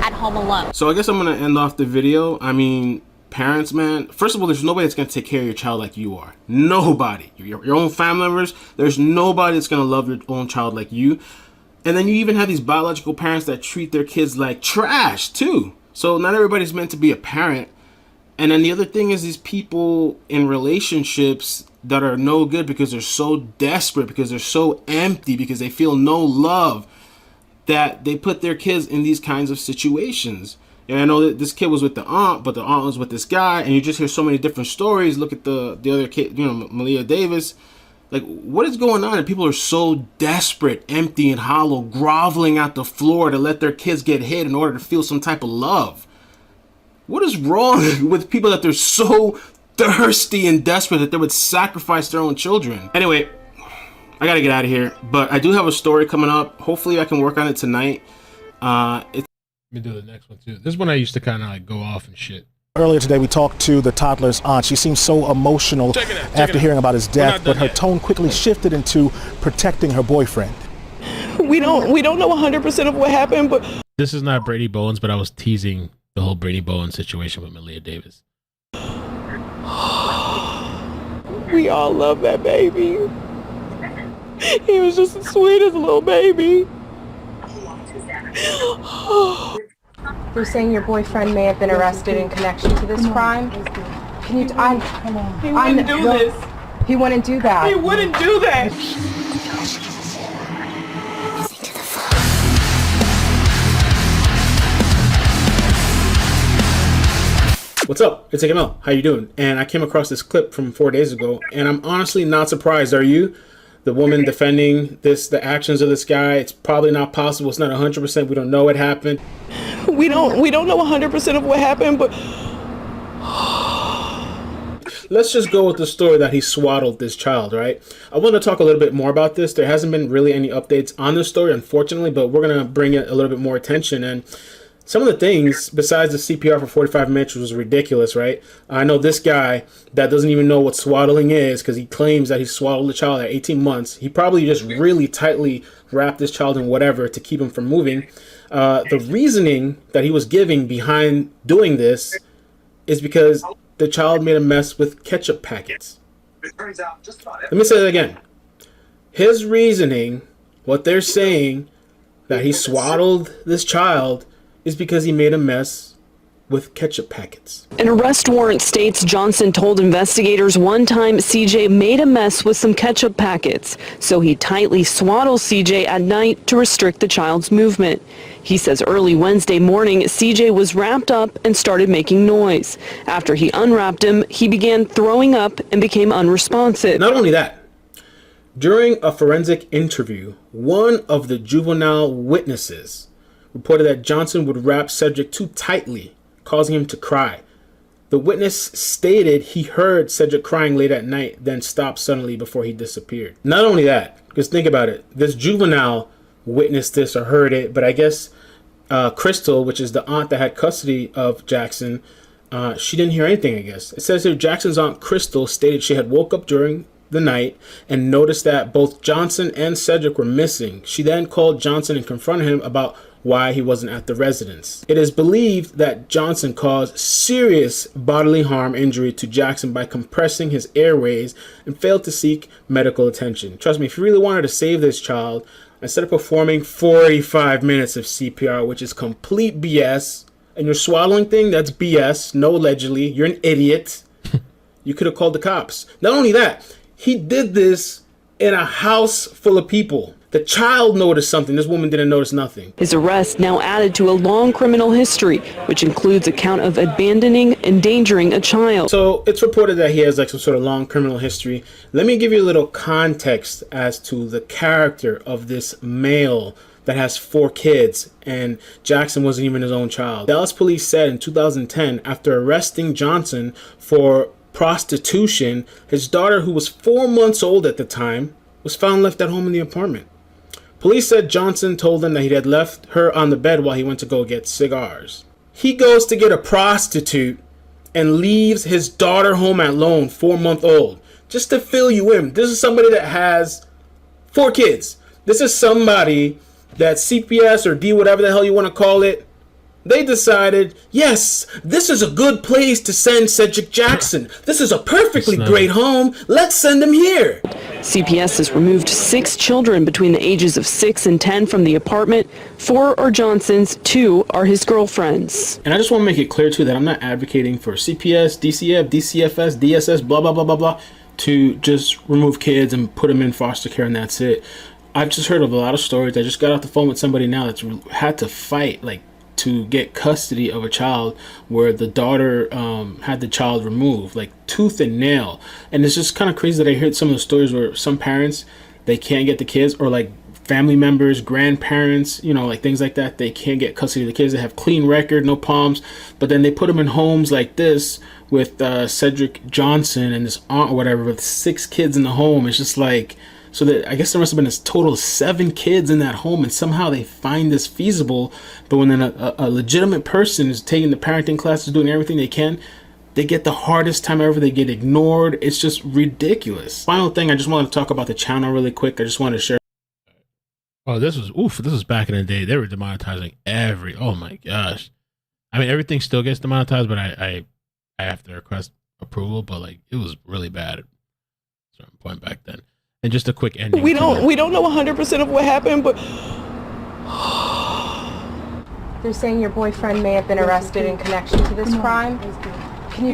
at home alone. So I guess I'm going to end off the video. I mean, parents, man, first of all, there's nobody that's going to take care of your child like you are. Nobody. Your own family members, there's nobody that's going to love your own child like you. And then you even have these biological parents that treat their kids like trash, too. So not everybody's meant to be a parent. And then the other thing is these people in relationships that are no good because they're so desperate, because they're so empty, because they feel no love, that they put their kids in these kinds of situations. And I know that this kid was with the aunt, but the aunt was with this guy, and you just hear so many different stories. Look at the other kid, you know, Malia Davis. Like, what is going on? And people are so desperate, empty and hollow, groveling at the floor to let their kids get hit in order to feel some type of love. What is wrong with people that they're so thirsty and desperate that they would sacrifice their own children? Anyway, I gotta get out of here, but I do have a story coming up. Hopefully I can work on it tonight. Let me do the next one too. This one I used to kind of like go off and shit. Earlier today, we talked to the toddler's aunt. She seemed so emotional after hearing about his death, but her tone quickly shifted into protecting her boyfriend. We don't know 100% of what happened, but this is not Brady Bowens, but I was teasing the whole Brady Bowens situation with Malia Davis. We all love that baby. He was just as sweet as a little baby. You're saying your boyfriend may have been arrested in connection to this crime? Can you? He wouldn't do this. He wouldn't do that. He wouldn't do that. What's up? It's iCkEdMeL. How you doing? And I came across this clip from 4 days ago, and I'm honestly not surprised. Are you? The woman defending the actions of this guy. It's probably not possible. It's not 100%. We don't know what happened. We don't know 100% of what happened, but let's just go with the story that he swaddled this child, right? I want to talk a little bit more about this. There hasn't been really any updates on this story, unfortunately, but we're going to bring it a little bit more attention. And some of the things, besides the CPR for 45 minutes, was ridiculous, right? I know this guy that doesn't even know what swaddling is because he claims that he swaddled the child at 18 months. He probably just really tightly wrapped this child in whatever to keep him from moving. The reasoning that he was giving behind doing this is because the child made a mess with ketchup packets. Let me say that again. His reasoning, what they're saying, that he swaddled this child is because he made a mess with ketchup packets. An arrest warrant states Johnson told investigators one time CJ made a mess with some ketchup packets, so he tightly swaddled CJ at night to restrict the child's movement. He says early Wednesday morning, CJ was wrapped up and started making noise. After he unwrapped him, he began throwing up and became unresponsive. Not only that, during a forensic interview, one of the juvenile witnesses reported that Johnson would wrap Cedric too tightly, causing him to cry. The witness stated he heard Cedric crying late at night, then stopped suddenly before he disappeared. Not only that, because think about it, this juvenile witnessed this or heard it, but I guess Crystal, which is the aunt that had custody of Jackson, she didn't hear anything, I guess. It says here Jackson's aunt Crystal stated she had woke up during the night and noticed that both Johnson and Cedric were missing. She then called Johnson and confronted him about why he wasn't at the residence. It is believed that Johnson caused serious bodily harm injury to Jackson by compressing his airways and failed to seek medical attention. Trust me, if you really wanted to save this child, instead of performing 45 minutes of CPR, which is complete BS, and you're swallowing thing, that's BS, no allegedly, you're an idiot. You could have called the cops. Not only that, he did this in a house full of people. The child noticed something. This woman didn't notice nothing. His arrest now added to a long criminal history, which includes a count of abandoning, endangering a child. So it's reported that he has like some sort of long criminal history. Let me give you a little context as to the character of this male that has 4 kids, and Jackson wasn't even his own child. Dallas police said in 2010, after arresting Johnson for prostitution, his daughter, who was 4 months old at the time, was found left at home in the apartment. Police said Johnson told them that he had left her on the bed while he went to go get cigars. He goes to get a prostitute and leaves his daughter home alone, 4-month-old. Just to fill you in, this is somebody that has 4 kids. This is somebody that CPS or D, whatever the hell you want to call it, they decided, yes, this is a good place to send Cedric Jackson. This is a perfectly great home. Let's send him here. CPS has removed 6 children between the ages of 6 and 10 from the apartment. 4 are Johnson's, 2 are his girlfriend's. And I just want to make it clear too that I'm not advocating for CPS, DCF, DCFS, DSS, blah, blah, blah, blah, blah, to just remove kids and put them in foster care and that's it. I've just heard of a lot of stories. I just got off the phone with somebody now that's had to fight to get custody of a child where the daughter had the child removed, like tooth and nail. And it's just kind of crazy that I heard some of the stories where some parents, they can't get the kids, or like family members, grandparents, you know, like things like that, they can't get custody of the kids. They have clean record, no problems, but then they put them in homes like this with Cedric Johnson and this aunt or whatever with 6 kids in the home. It's just like, so that I guess there must have been a total of 7 kids in that home, and somehow they find this feasible. But when a legitimate person is taking the parenting classes, doing everything they can, they get the hardest time ever. They get ignored. It's just ridiculous. Final thing, I just wanted to talk about the channel really quick. I just wanted to share. Oh, this was back in the day. They were demonetizing oh my gosh. I mean, everything still gets demonetized, but I have to request approval, but like it was really bad at a certain point back then. And just a quick ending. We don't know 100% of what happened, but They're saying your boyfriend may have been arrested in connection to this crime. Can you?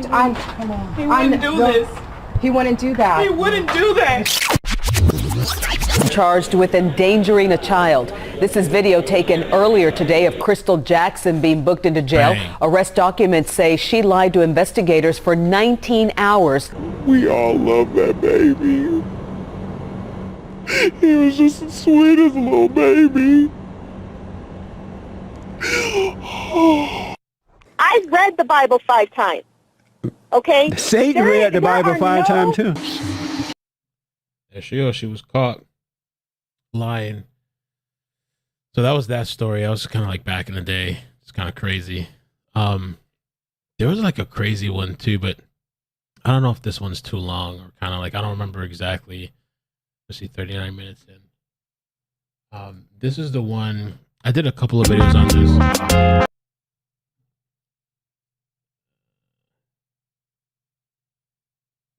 He wouldn't do this. He wouldn't do that. He wouldn't do that. Charged with endangering a child. This is video taken earlier today of Crystal Jackson being booked into jail. Dang. Arrest documents say she lied to investigators for 19 hours. We all love that baby. He was just the sweetest little baby. I've read the Bible 5 times. Okay? Satan read the Bible 5 times too. There she goes. She was caught lying. So that was that story. I was kind of like back in the day. It's kind of crazy. There was like a crazy one too, but I don't know if this one's too long or kind of like, I don't remember exactly. Let's see, 39 minutes in. This is the one. I did a couple of videos on this.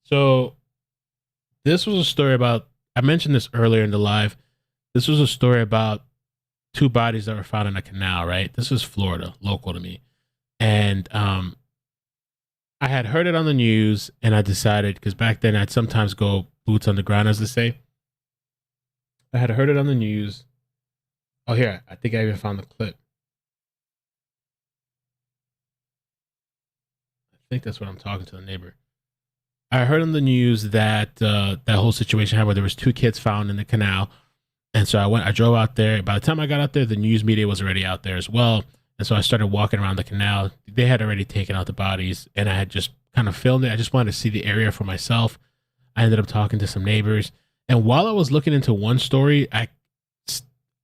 So this was a story about, I mentioned this earlier in the live. This was a story about 2 bodies that were found in a canal, right? This is Florida, local to me. And I had heard it on the news, and I decided, because back then I'd sometimes go boots on the ground, as they say. I had heard it on the news. Oh, here, I think I even found the clip. I think that's what I'm talking to the neighbor. I heard on the news that that whole situation happened where there was 2 kids found in the canal. And so I drove out there. By the time I got out there, the news media was already out there as well. And so I started walking around the canal. They had already taken out the bodies, and I had just kind of filmed it. I just wanted to see the area for myself. I ended up talking to some neighbors. And while I was looking into one story, I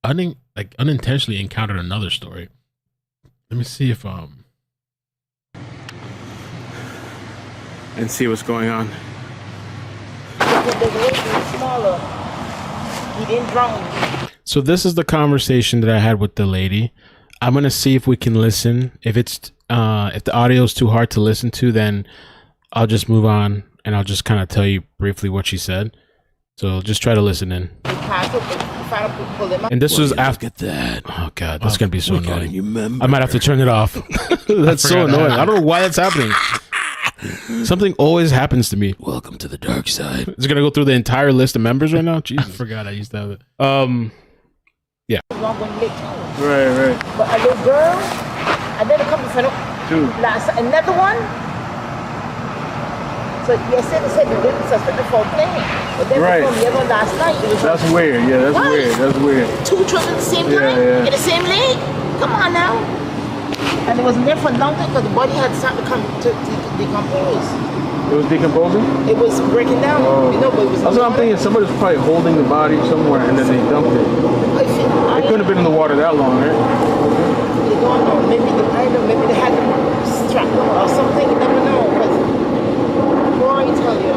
unintentionally encountered another story. Let me see if And see what's going on. So this is the conversation that I had with the lady. I'm gonna see if we can listen. If it's if the audio is too hard to listen to, then I'll just move on and I'll just kind of tell you briefly what she said. So just try to listen in. And this was after that. Oh god, that's gonna be so annoying. I might have to turn it off. That's so annoying. I don't know why that's happening. Something always happens to me. Welcome to the dark side. It's gonna go through the entire list of members right now. Jesus. I forgot I used to have it. Yeah. Right. But a little girl, and then a couple of another one. So yesterday they said they didn't suspect the full thing. But then from the other last night, it was that's weird. Yeah, that's weird. That's weird. 2 children at the same time in the same leg. Come on now. And it wasn't there for a long time because the body had started to decompose. It was decomposing? It was breaking down. Oh. You know, but it was. That's what I'm thinking. Somebody was probably holding the body somewhere and then they dumped it. It couldn't have been in the water that long, right? You don't know. Maybe maybe they had them strapped or something. You never know. But boy, I tell you,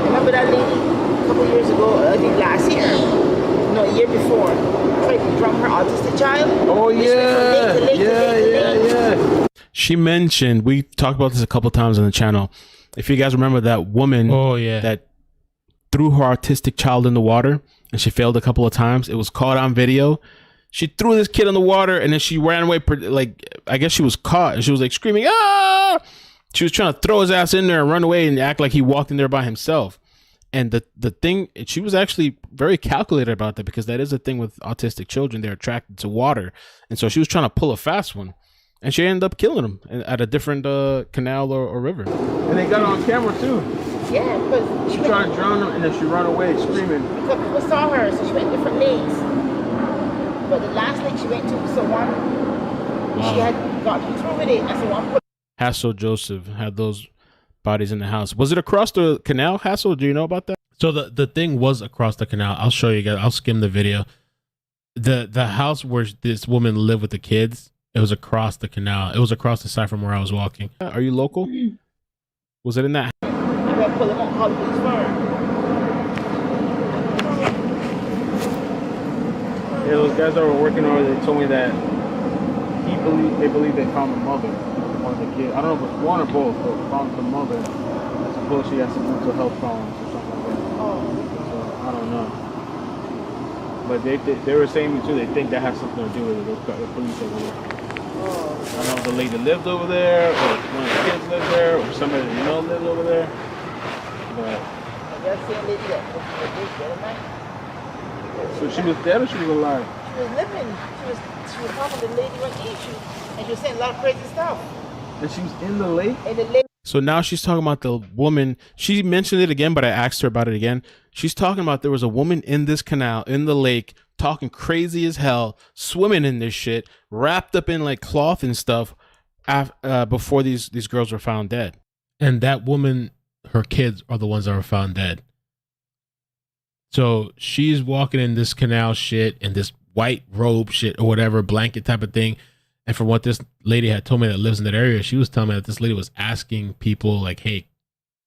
remember that lady a couple years ago? I think last year. No, a year before. Tried to drown her autistic child. Oh yeah. Yeah. She mentioned, we talked about this a couple times on the channel. If you guys remember that woman that threw her autistic child in the water and she failed a couple of times. It was caught on video. She threw this kid in the water and then she ran away. Like, I guess she was caught and she was like screaming, ah! She was trying to throw his ass in there and run away and act like he walked in there by himself. And the thing, she was actually very calculated about that because that is a thing with autistic children. They're attracted to water. And so she was trying to pull a fast one. And she ended up killing him at a different canal or river. And they got it on camera too. Yeah, because she tried to drown him and then she ran away screaming. Because people saw her, so she went different lakes. But the last lake she went to, so one, she had gotten through with it, and so one put. Hassel Joseph had those bodies in the house. Was it across the canal, Hassel? Do you know about that? So the thing was across the canal. I'll show you guys. I'll skim the video. The house where this woman lived with the kids, it was across the canal. It was across the side from where I was walking. Are you local? Was it in that? I gotta pull them on, call the police firm. Yeah, those guys that were working over there told me that they believe they found the mother of one of the kids. I don't know if it's one or both, but found the mother. I suppose she has some mental health problems or something like that. So I don't know. But they were saying too, they think that has something to do with it. The police over there. I don't know if the lady lived over there, or one of the kids lived there, or somebody you know lived over there. But so she was dead or she was alive? She was living. She was talking to the lady right here, and she was saying a lot of crazy stuff. And she was in the lake? In the lake. So now she's talking about the woman. She mentioned it again, but I asked her about it again. She's talking about there was a woman in this canal, in the lake, talking crazy as hell, swimming in this shit, wrapped up in like cloth and stuff before these girls were found dead. And that woman, her kids are the ones that were found dead. So she's walking in this canal shit and this white robe shit or whatever, blanket type of thing. And from what this lady had told me that lives in that area, she was telling me that this lady was asking people like, hey,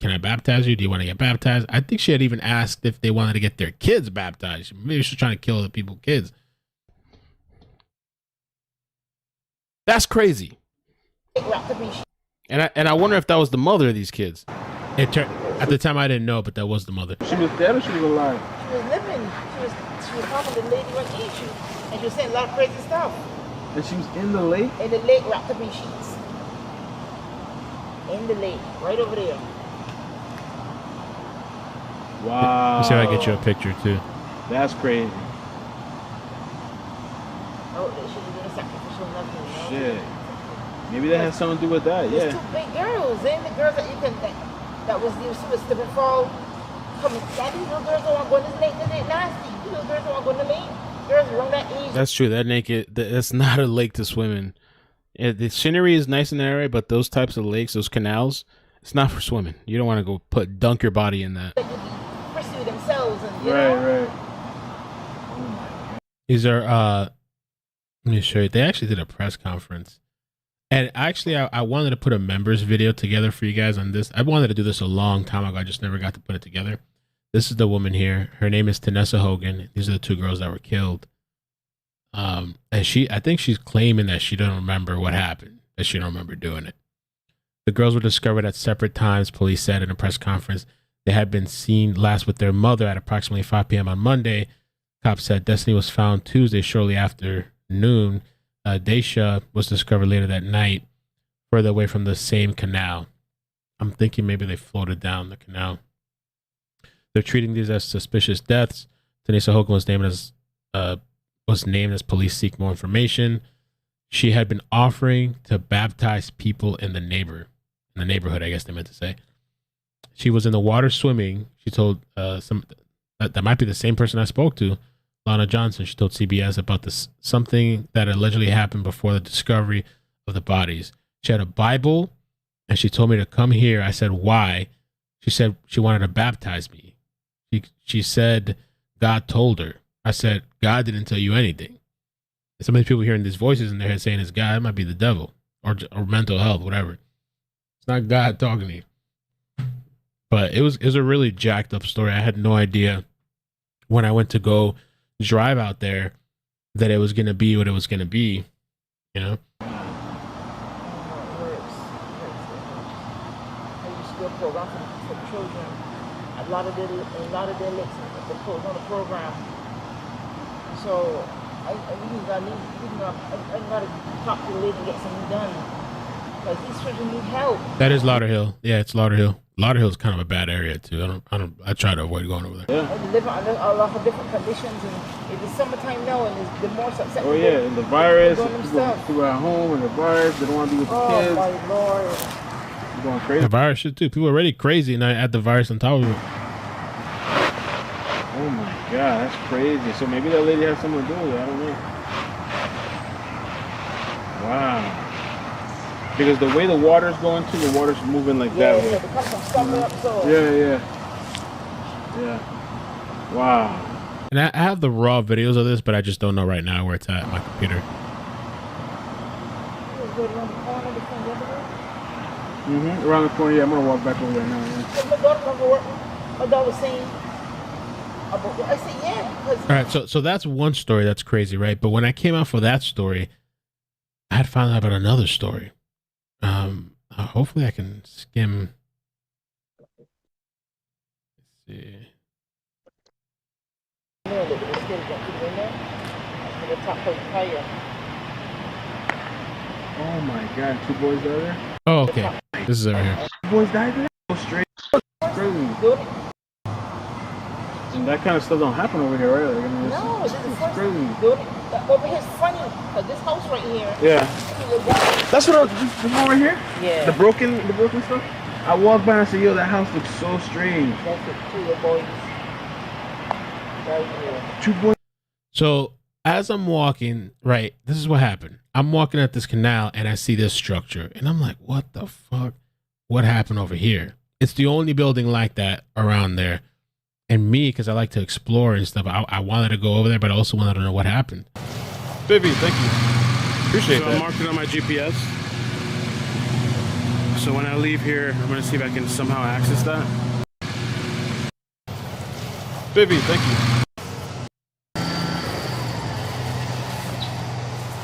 can I baptize you? Do you want to get baptized? I think she had even asked if they wanted to get their kids baptized. Maybe she was trying to kill the people's kids. That's crazy. And I wonder if that was the mother of these kids. At the time I didn't know, but that was the mother. She was dead or she was alive? She was living. She was talking to the lady right here, and she was saying a lot of crazy stuff. And she was in the lake? In the lake, wrapped up in sheets. In the lake, right over there. Wow. Let's see if I can get you a picture too. That's crazy. Oh, they should have been a sacrificial nothing, you know? Shit. Maybe that has something to do with that, There's two big girls. Ain't the girls that you can that was slip and fall. These little girls don't want to go in this lake. This ain't nasty. These little girls don't want to go in the lake. Girls around that age. That's true. That's not a lake to swim in. The scenery is nice in that area, but those types of lakes, those canals, it's not for swimming. You don't want to go dunk your body in that. Pursue themselves and right. These are let me show you. They actually did a press conference. And actually, I wanted to put a members video together for you guys on this. I wanted to do this a long time ago. I just never got to put it together. This is the woman here. Her name is Tinessa Hogan. These are the two girls that were killed. And I think she's claiming that she don't remember what happened, that she don't remember doing it. The girls were discovered at separate times, police said in a press conference. They had been seen last with their mother at approximately 5 p.m. on Monday. Cops said Destiny was found Tuesday shortly after noon. Daisha was discovered later that night, further away from the same canal. I'm thinking maybe they floated down the canal. They're treating these as suspicious deaths. Tinessa Hogan was named as police seek more information. She had been offering to baptize people in the neighborhood, I guess they meant to say. She was in the water swimming. She told that might be the same person I spoke to, Lana Johnson. She told CBS about this something that allegedly happened before the discovery of the bodies. She had a Bible, and she told me to come here. I said, why? She said she wanted to baptize me. She said God told her. I said, God didn't tell you anything. And some of these people hearing these voices in their head saying it's God, it might be the devil or mental health, whatever. It's not God talking to you. But it was a really jacked up story. I had no idea when I went to go drive out there that it was going to be what it was going to be, you know? Program for children. A lot of their lessons they put on the program. So I gotta talk to the lady and get something done because these children need help. That is Lauderhill. Yeah, it's Lauderhill. Lauderhill is kind of a bad area too. I try to avoid going over there. Yeah. And they live under a lot of different conditions, and if it's summertime now, and the more upset. Oh yeah, and the virus. People at home and the virus. They don't want to be with the kids. Oh my Lord. Going crazy. The virus shit too. People are already crazy, and I add the virus on top of it. Oh my God, that's crazy. So maybe that lady has something to do with it. I don't know. Wow. Because the way the water's going to, the water's moving like that way. Yeah. Wow. And I have the raw videos of this, but I just don't know right now where it's at on my computer. Around the corner, yeah. I'm gonna walk back over there now. My daughter was saying, I said, yeah. All right, so that's one story that's crazy, right? But when I came out for that story, I had found out about another story. Hopefully I can skim. Let's see. Oh my God, 2 boys died there? Oh, okay. This is over here. 2 boys died there? Go straight. Crazy. And that kind of stuff don't happen over here, right? Like, I mean, no, this is crazy. Over here is funny, because this house right here. Yeah. That's what this one right here? Yeah. The broken stuff? I walked by and I said, yo, that house looks so strange. That's it, 2 boys. Right here. 2 boys. So as I'm walking, right, this is what happened. I'm walking at this canal and I see this structure and I'm like, what the fuck? What happened over here? It's the only building like that around there. And me, because I like to explore and stuff, I wanted to go over there, but I also wanted to know what happened. Vivi, thank you. Appreciate that. I'm marking on my GPS. So when I leave here, I'm going to see if I can somehow access that. Vivi, thank you.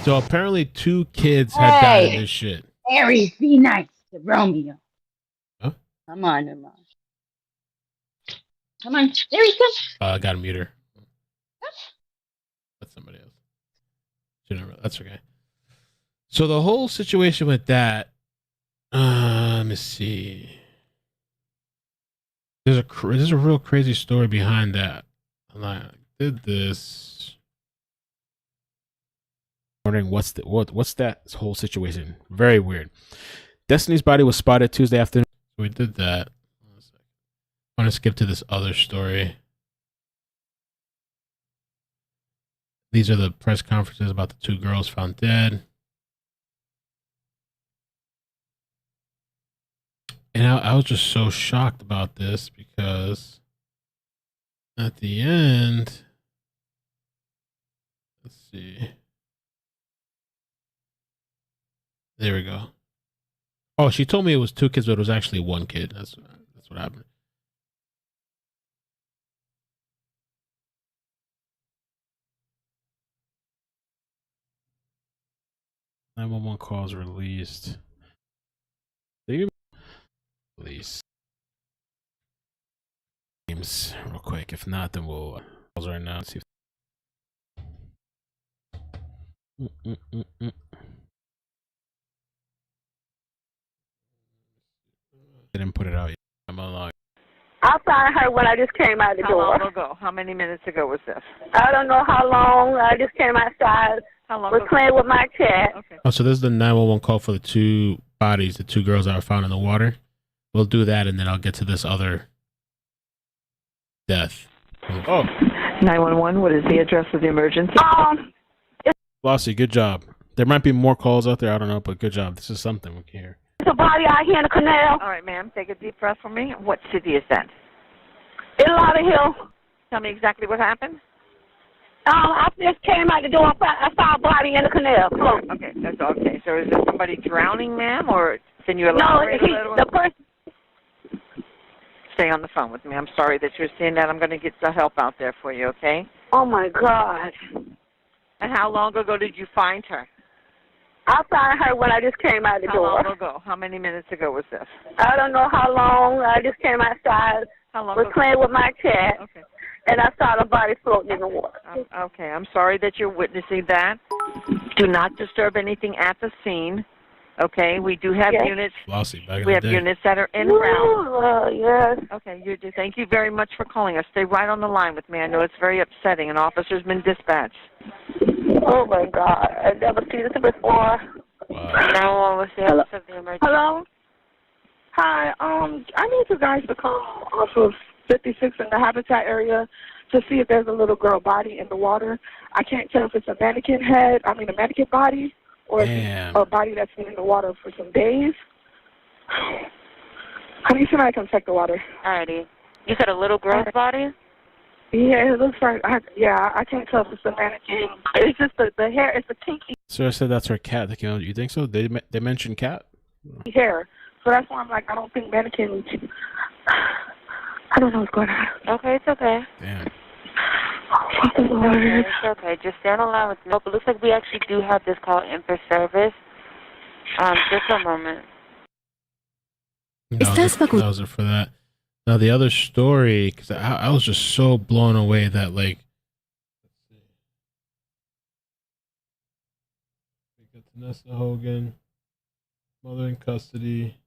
So apparently 2 kids had died in this shit. Aries, be nice to Romeo. Huh? Come on, come on. Come on, there he goes. I got to mute her. That's somebody else. That's okay. So the whole situation with that, let me see. There's a real crazy story behind that. I'm like, I did this. Wondering what's that whole situation? Very weird. Destiny's body was spotted Tuesday afternoon. We did that. I want to skip to this other story. These are the press conferences about the 2 girls found dead. And I was just so shocked about this because at the end, let's see. There we go. Oh, she told me it was 2 kids, but it was actually 1 kid. That's what happened. .911 calls released. Release. names real quick. If not, then we'll pause right now and see. I didn't put it out yet. I'm online. I found her when I just came out the door. How long ago? How many minutes ago was this? I don't know how long. I just came outside. How long Was ago? playing with my cat. Okay. Oh, so this is the 911 call for the two bodies, the two girls that were found in the water. We'll do that, and then I'll get to this other death. Oh, 911, what is the address of the emergency? Flossie, good job. There might be more calls out there. I don't know, but good job. This is something we can hear. It's a body out here in the canal. All right, ma'am, take a deep breath for me. What city is that? In Lauderhill. Tell me exactly what happened. I just came out the door. I saw a body in the canal. Floating. Okay, that's okay. So is there somebody drowning, ma'am, or can you No, elaborate a little? the person. Stay on the phone with me. I'm sorry that you're seeing that. I'm going to get the help out there for you, okay? Oh, my God. And how long ago did you find her? I found her when I just came out the door. How long ago? How many minutes ago was this? I don't know how long. I just came outside. How long was ago? playing with my cat. Okay. And I saw the body floating in the water. Okay, I'm sorry that you're witnessing that. Do not disturb anything at the scene. Okay, we do have units. Flossie, back in We the have day. units that are en route. Yes. Okay, you do. Thank you very much for calling us. Stay right on the line with me. I know it's very upsetting. An officer's been dispatched. Oh, my God. I've never seen this before. Now, what's the office of the emergency? Hello? Hi, I need you guys to come off of 56 in the Habitat area to see if there's a little girl body in the water. I can't tell if it's a mannequin body, or if it's a body that's been in the water for some days. I need somebody to come check the water. Alrighty. You said a little girl's body? Yeah, it looks like, I can't tell if it's a mannequin. It's just the hair, it's a kinky So I said that's her cat that came out. You think so? They mentioned cat? hair. So that's why I'm like, I don't think mannequin, I don't know what's going on. Okay, it's okay. Damn. It's okay. Just stand on line with me. But it looks like we actually do have this call in for service. Just a moment. That was it for that. Now the other story, because I was just so blown away that like, we got Tinessa Hogan, mother in custody.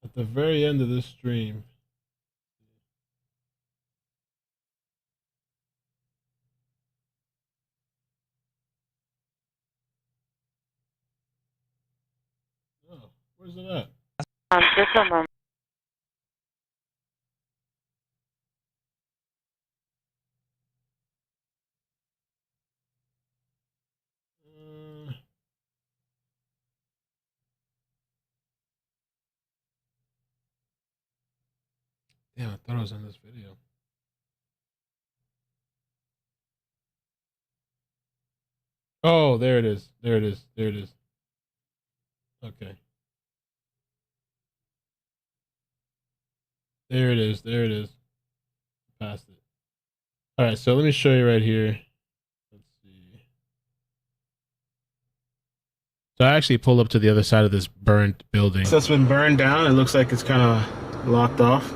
At the very end of this stream, oh, where's it at? Just a moment. Yeah, I thought it was in this video. Oh, there it is. There it is. There it is. Okay. There it is. There it is. Past it. All right, so let me show you right here. Let's see. So I actually pulled up to the other side of this burnt building. So it's been burned down. It looks like it's kind of locked off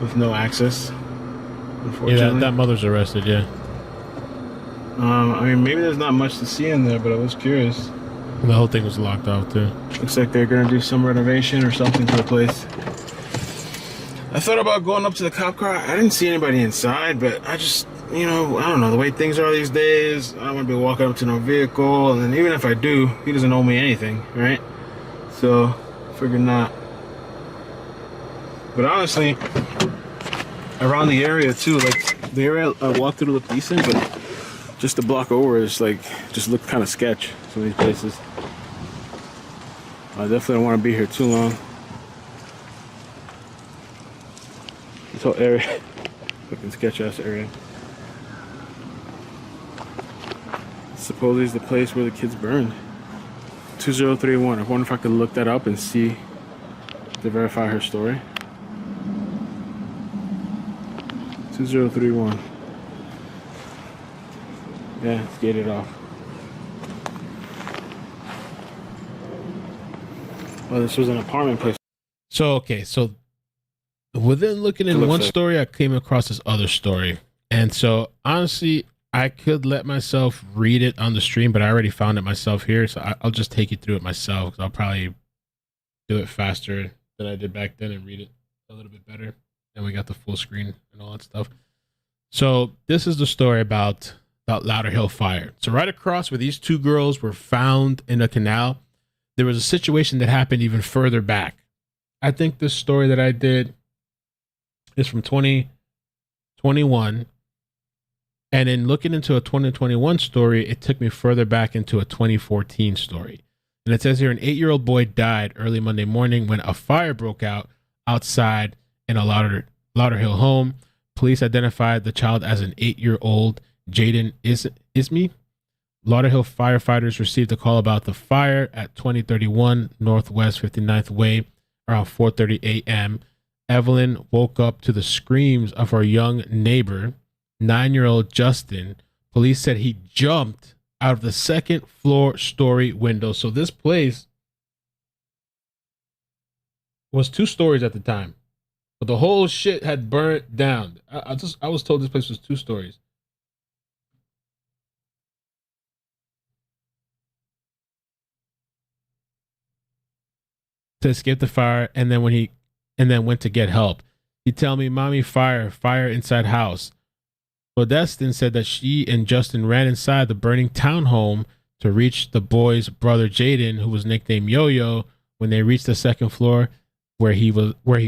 with no access, unfortunately. Yeah, that mother's arrested, yeah. I mean, maybe there's not much to see in there, but I was curious. The whole thing was locked off, too. Looks like they're going to do some renovation or something to the place. I thought about going up to the cop car. I didn't see anybody inside, but I just, you know, I don't know, the way things are these days, I don't want to be walking up to no vehicle, and then even if I do, he doesn't owe me anything, right? So, figured not. But honestly, around the area too, like the area I walked through looked decent, but just the block over is like, just looked kind of sketch, some of these places. I definitely don't want to be here too long. This whole area, fucking sketch ass area. Supposedly is the place where the kids burned. 2031. I wonder if I could look that up and see to verify her story. 2031. Yeah, it's gated off. Oh, this was an apartment place. So, okay. So within looking in one story, I came across this other story. And so honestly, I could let myself read it on the stream, but I already found it myself here. So I'll just take you through it myself, because I'll probably do it faster than I did back then and read it a little bit better. And we got the full screen and all that stuff. So this is the story about Lauderhill fire. So right across where these two girls were found in a canal, there was a situation that happened even further back. I think this story that I did is from 2021. And in looking into a 2021 story, it took me further back into a 2014 story. And it says here, an 8-year-old boy died early Monday morning when a fire broke out outside in a Lauderhill home. Police identified the child as an 8-year-old Jaden Ismi. Lauderhill firefighters received a call about the fire at 2031 Northwest 59th Way around 4:30 a.m. Evelyn woke up to the screams of her young neighbor, 9-year-old Justin. Police said he jumped out of the second floor story window. So this place was 2 stories at the time, but the whole shit had burnt down. I was told this place was 2 stories. To escape the fire, and then went to get help. He tell me, "Mommy, fire inside house." Modestin said that she and Justin ran inside the burning townhome to reach the boy's brother Jaden, who was nicknamed Yo-Yo. When they reached the second floor where he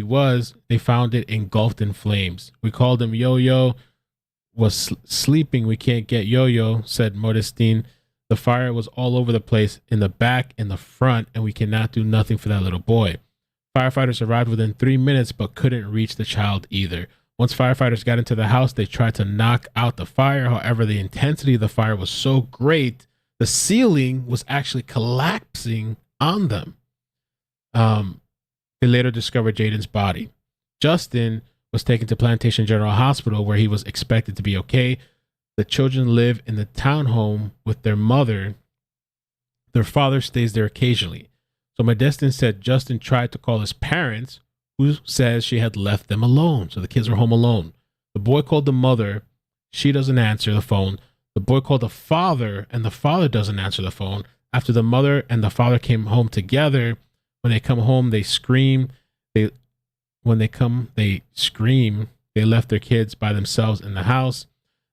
was, they found it engulfed in flames. "We called him Yo-Yo, was sleeping. We can't get Yo-Yo," said Modestin. "The fire was all over the place, in the back and the front, and we cannot do nothing for that little boy." Firefighters arrived within 3 minutes, but couldn't reach the child either. Once firefighters got into the house, they tried to knock out the fire. However, the intensity of the fire was so great, the ceiling was actually collapsing on them. They later discovered Jaden's body. Justin was taken to Plantation General Hospital, where he was expected to be okay. The children live in the townhome with their mother. Their father stays there occasionally. So Modestin said Justin tried to call his parents, who says she had left them alone. So the kids were home alone. The boy called the mother. She doesn't answer the phone. The boy called the father, and the father doesn't answer the phone. After the mother and the father came home together, when they come home, they scream. They scream. They left their kids by themselves in the house.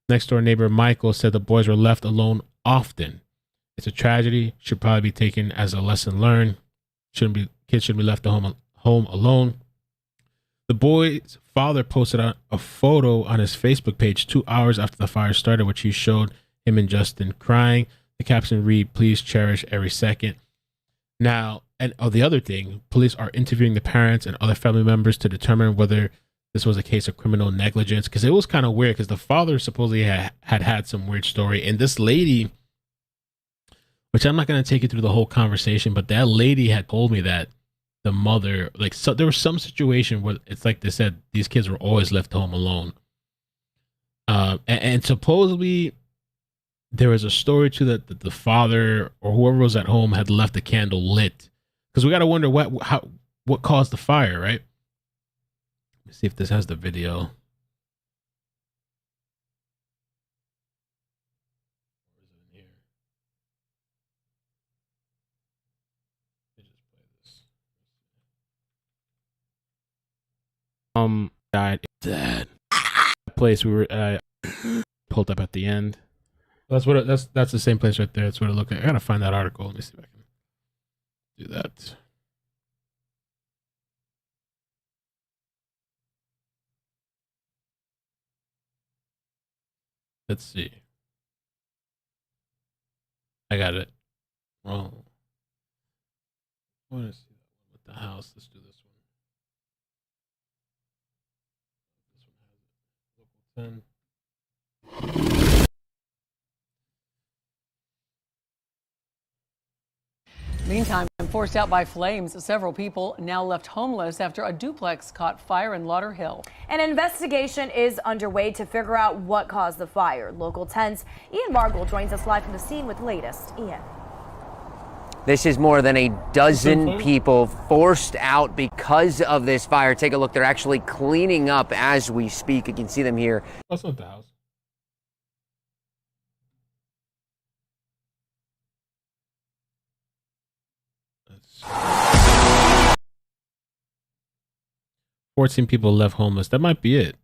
Next door neighbor Michael said the boys were left alone often. It's a tragedy. Should probably be taken as a lesson learned. Kids shouldn't be left at home alone. The boy's father posted a photo on his Facebook page 2 hours after the fire started, which he showed him and Justin crying. The caption read, "Please cherish every second." Now, and the other thing, police are interviewing the parents and other family members to determine whether this was a case of criminal negligence, because it was kind of weird, because the father supposedly had some weird story, and this lady, which I'm not going to take you through the whole conversation, but that lady had told me that the mother, like, so there was some situation where it's like they said these kids were always left home alone. And supposedly there was a story too that the father or whoever was at home had left the candle lit, because we got to wonder what caused the fire, right? Let me see if this has the video. Died dead. Place we were pulled up at the end. That's the same place right there. That's what it looked like. I gotta find that article. Let me see if I can do that. Let's see. I got it. Wrong. I want to see with the house. Let's do this one. This one has it. Local 10. Meantime, forced out by flames, several people now left homeless after a duplex caught fire in Lauderhill. An investigation is underway to figure out what caused the fire. Local 10's Ian Margle joins us live from the scene with the latest. Ian. This is more than a dozen people forced out because of this fire. Take a look. They're actually cleaning up as we speak. You can see them here. That's not the house. 14 people left homeless. That might be it.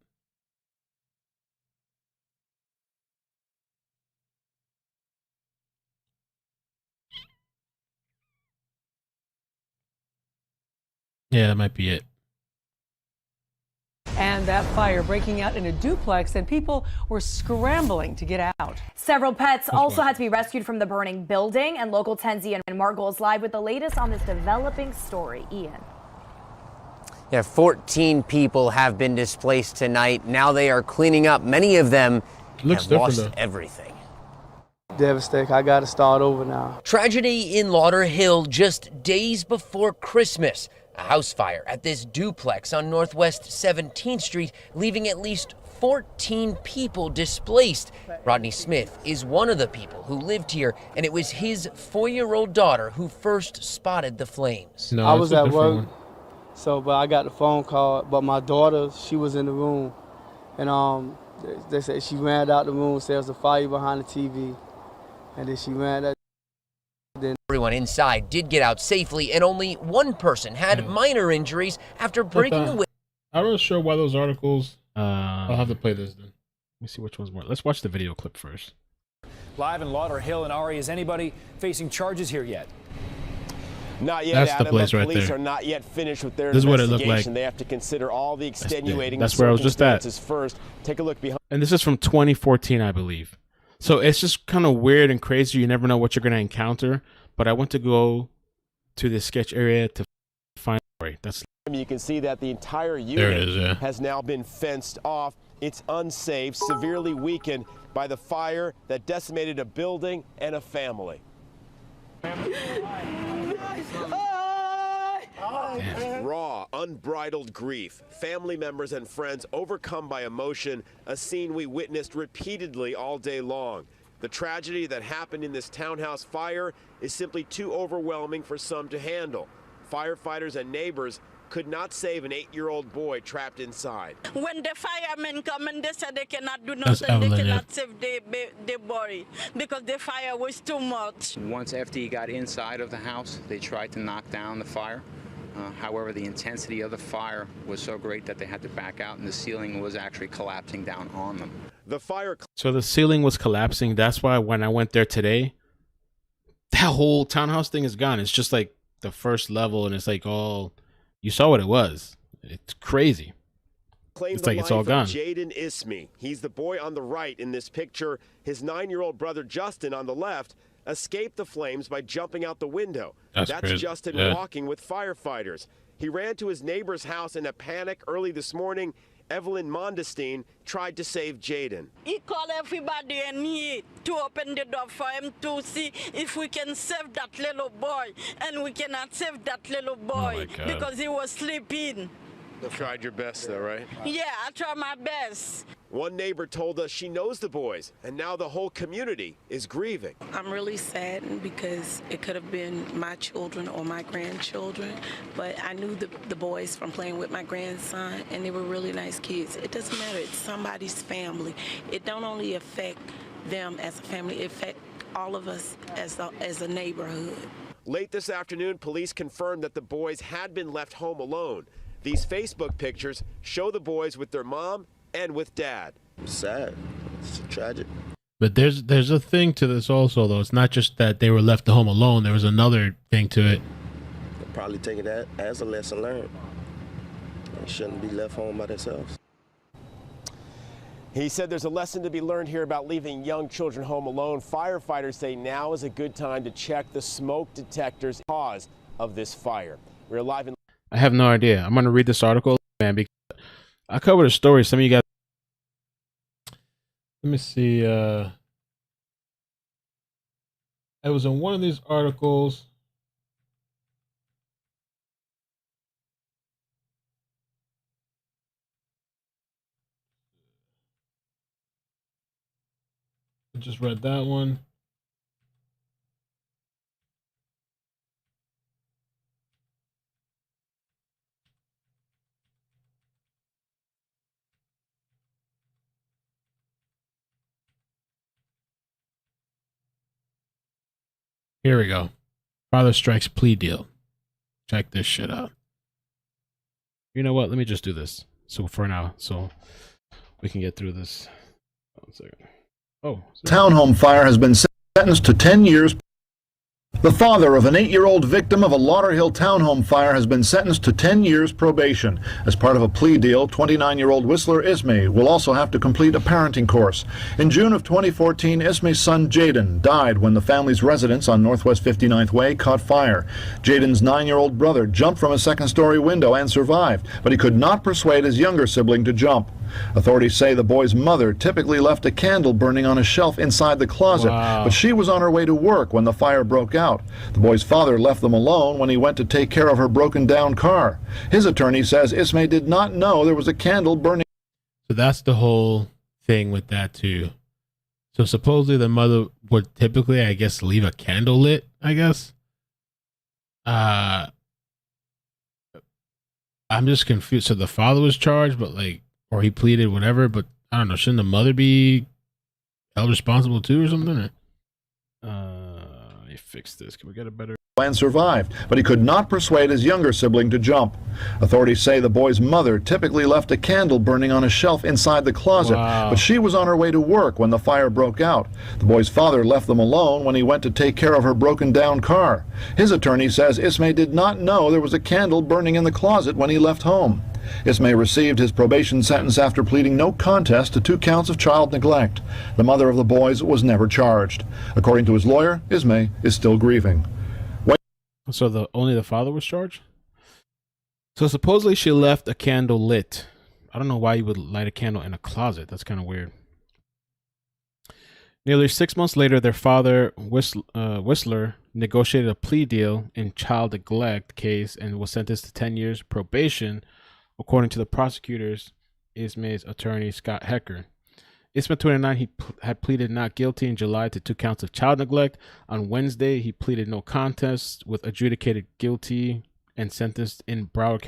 Yeah, that might be it. And that fire breaking out in a duplex, and people were scrambling to get out. Several pets also had to be rescued from the burning building, and local 10's Ian Margol is live with the latest on this developing story. Ian. Yeah, 14 people have been displaced tonight. Now they are cleaning up. Many of them have lost everything. Devastating. I got to start over now. Tragedy in Lauderhill just days before Christmas. A house fire at this duplex on Northwest 17th Street, leaving at least 14 people displaced. Rodney Smith is one of the people who lived here, and it was his 4-year-old daughter who first spotted the flames. I was at work, but I got the phone call. But my daughter, she was in the room, and they said she ran out the room. Said there was a fire behind the TV, and then she ran out. Everyone inside did get out safely, and only one person had minor injuries after breaking the window. I'm not sure why those articles. I'll have to play this then. Let me see which one's more. Let's watch the video clip first. Live in Lauderhill, and Ari, is anybody facing charges here yet? Not yet. That's Adam, the place right police there. are not yet finished with their This is what it investigation. looked like. They have to consider all the extenuating That's where I was just at. circumstances first. Take a look behind. And this is from 2014, I believe. So it's just kind of weird and crazy. You never know what you're going to encounter. But I went to go to the sketch area to find that's. You can see that the entire unit yeah. has now been fenced off. It's unsafe, severely weakened by the fire that decimated a building and a family. Raw, unbridled grief. Family members and friends overcome by emotion, a scene we witnessed repeatedly all day long. The tragedy that happened in this townhouse fire is simply too overwhelming for some to handle. Firefighters and neighbors could not save an 8-year-old boy trapped inside. When the firemen come and they said they cannot do nothing, they cannot save the boy because the fire was too much. Once after he got inside of the house, they tried to knock down the fire. However, the intensity of the fire was so great that they had to back out, and the ceiling was actually collapsing down on them. The fire. So the ceiling was collapsing. That's why when I went there today, that whole townhouse thing is gone. It's just like the first level, and it's like all you saw what it was. It's crazy. It's like it's all gone. Jaden Ismay. He's the boy on the right in this picture. His 9-year-old brother Justin on the left escaped the flames by jumping out the window. That's crazy. Justin walking with firefighters. He ran to his neighbor's house in a panic early this morning. Evelyn Mondestein tried to save Jaden. He called everybody and me to open the door for him to see if we can save that little boy. And we cannot save that little boy because he was sleeping. You tried your best though, right? Yeah, I tried my best. One neighbor told us she knows the boys, and now the whole community is grieving. I'm really saddened because it could have been my children or my grandchildren, but I knew the boys from playing with my grandson, and they were really nice kids. It doesn't matter. It's somebody's family. It don't only affect them as a family. It affects all of us as a neighborhood. Late this afternoon, police confirmed that the boys had been left home alone. These Facebook pictures show the boys with their mom and with dad. Sad. It's tragic. But there's a thing to this also, though. It's not just that they were left at home alone. There was another thing to it. They're probably taking that as a lesson learned. They shouldn't be left home by themselves. He said there's a lesson to be learned here about leaving young children home alone. Firefighters say now is a good time to check the smoke detectors cause of this fire. We're live in. I have no idea. I'm gonna read this article, man, because I covered a story. Some of you guys. Let me see. It was in one of these articles. I just read that one. Here we go. Father strikes plea deal. Check this shit out. You know what? Let me just do this. So for now, so we can get through this. 1 second. Oh. Townhome fire has been sentenced to 10 years. The father of an 8-year-old victim of a Lauderhill townhome fire has been sentenced to 10 years probation. As part of a plea deal, 29-year-old Whistler Ismay will also have to complete a parenting course. In June of 2014, Ismay's son Jaden died when the family's residence on Northwest 59th Way caught fire. Jaden's 9-year-old brother jumped from a second-story window and survived, but he could not persuade his younger sibling to jump. Authorities say the boy's mother typically left a candle burning on a shelf inside the closet, but she was on her way to work when the fire broke out. The boy's father left them alone when he went to take care of her broken-down car. His attorney says Ismay did not know there was a candle burning. So that's the whole thing with that too. So supposedly the mother would typically, I guess, leave a candle lit, I guess. I'm just confused. So the father was charged, but like, or he pleaded, whatever, but I don't know. Shouldn't the mother be held responsible too or something? Let me fix this. Can we get a better... And survived, but he could not persuade his younger sibling to jump. Authorities say the boy's mother typically left a candle burning on a shelf inside the closet, but she was on her way to work when the fire broke out. The boy's father left them alone when he went to take care of her broken-down car. His attorney says Ismay did not know there was a candle burning in the closet when he left home. Ismay received his probation sentence after pleading no contest to 2 counts of child neglect. The mother of the boys was never charged. According to his lawyer, Ismay is still grieving. So only the father was charged? So supposedly she left a candle lit. I don't know why you would light a candle in a closet. That's kind of weird. Nearly 6 months later, their father, Whistler, negotiated a plea deal in child neglect case and was sentenced to 10 years probation, according to the prosecutors, Ismay's attorney, Scott Hecker. Ismay, 29, had pleaded not guilty in July to 2 counts of child neglect. On Wednesday, he pleaded no contest with adjudicated guilty and sentenced in Broward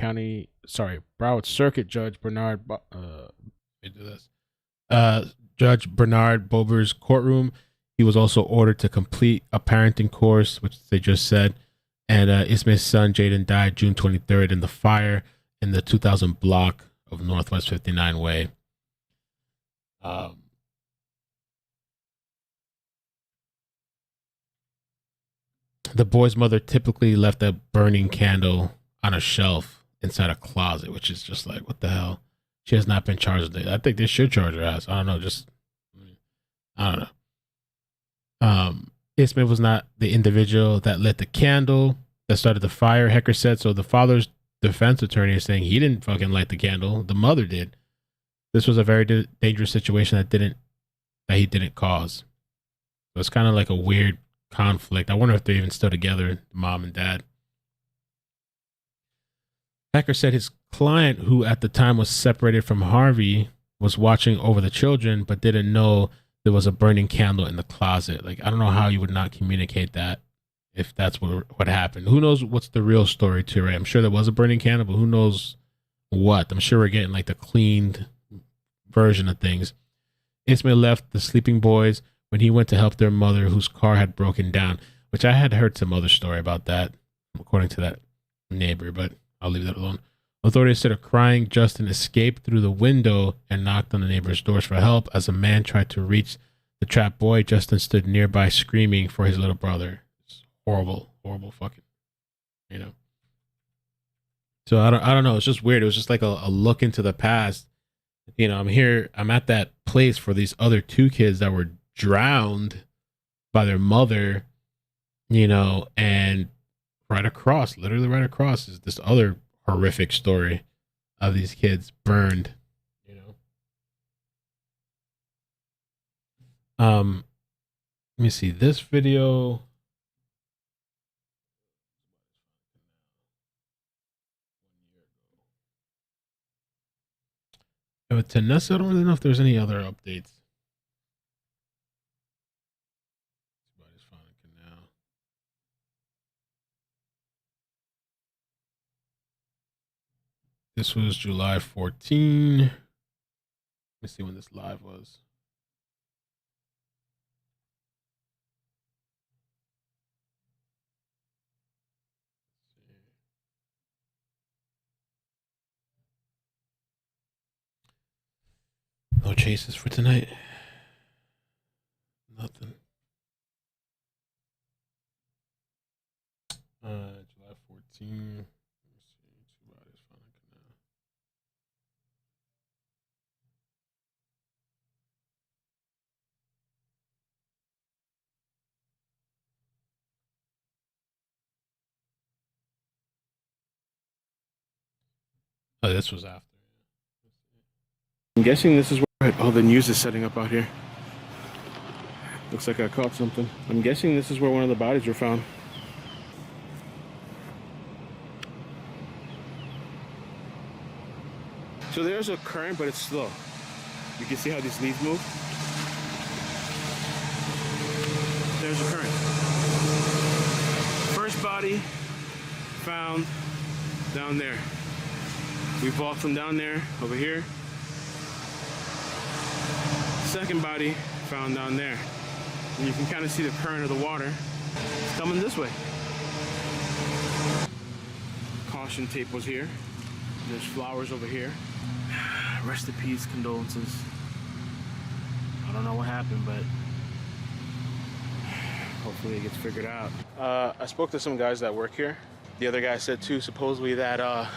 Circuit Judge Bernard Judge Bernard Bober's courtroom. He was also ordered to complete a parenting course, which they just said. And Ismay's son Jaden died June 23rd in the fire in the 2000 block of Northwest 59 Way. The boy's mother typically left a burning candle on a shelf inside a closet, which is just like, what the hell? She has not been charged with it. I think they should charge her ass. I don't know. Ismay was not the individual that lit the candle that started the fire, Hecker said. So the father's defense attorney is saying he didn't fucking light the candle. The mother did. This was a very dangerous situation that he didn't cause. So it's kind of like a weird conflict. I wonder if they're even still together, mom and dad. Hecker said his client, who at the time was separated from Harvey, was watching over the children, but didn't know there was a burning candle in the closet. Like, I don't know how you would not communicate that if that's what happened. Who knows what's the real story too, right? I'm sure there was a burning candle, but who knows what? I'm sure we're getting like the cleaned version of things. Ismay left the sleeping boys when he went to help their mother, whose car had broken down, which I had heard some other story about that, according to that neighbor, but I'll leave that alone. Authorities said a crying Justin escaped through the window and knocked on the neighbor's doors for help. As a man tried to reach the trapped boy, Justin stood nearby screaming for his little brother. It's horrible fucking, So I don't know. It's just weird. It was just like a look into the past. I'm at that place for these other 2 kids that were drowned by their mother, and literally right across is this other horrific story of these kids burned, Let me see this video. With Tinessa, I don't really know if there's any other updates. This was July 14. Let me see when this live was. No chases for tonight. Nothing. July 14. Let's see. 2 bodies found in Canal. Oh, this was after. I'm guessing this is where all the news is setting up out here. Looks like I caught something. I'm guessing this is where one of the bodies were found. So there's a current, but it's slow. You can see how these leaves move. There's a current. First body found down there. We walked from down there over here. Second body found down there. And you can kind of see the current of the water. It's coming this way. Caution tape was here. There's flowers over here. Rest in peace, condolences. I don't know what happened, but hopefully it gets figured out. I spoke to some guys that work here. The other guy said too, supposedly that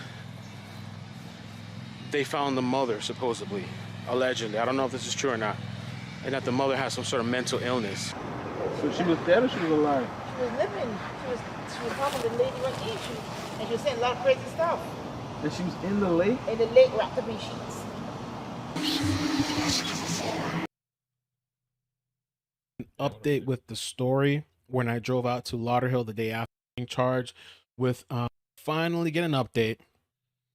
they found the mother, supposedly, allegedly. I don't know if this is true or not. And that the mother has some sort of mental illness. So she was dead or she was alive? She was living. She was helping the lady right there. And she was saying a lot of crazy stuff. And she was in the lake? In the lake wrapped up in sheets. An update with the story when I drove out to Lauderhill the day after being charged with finally get an update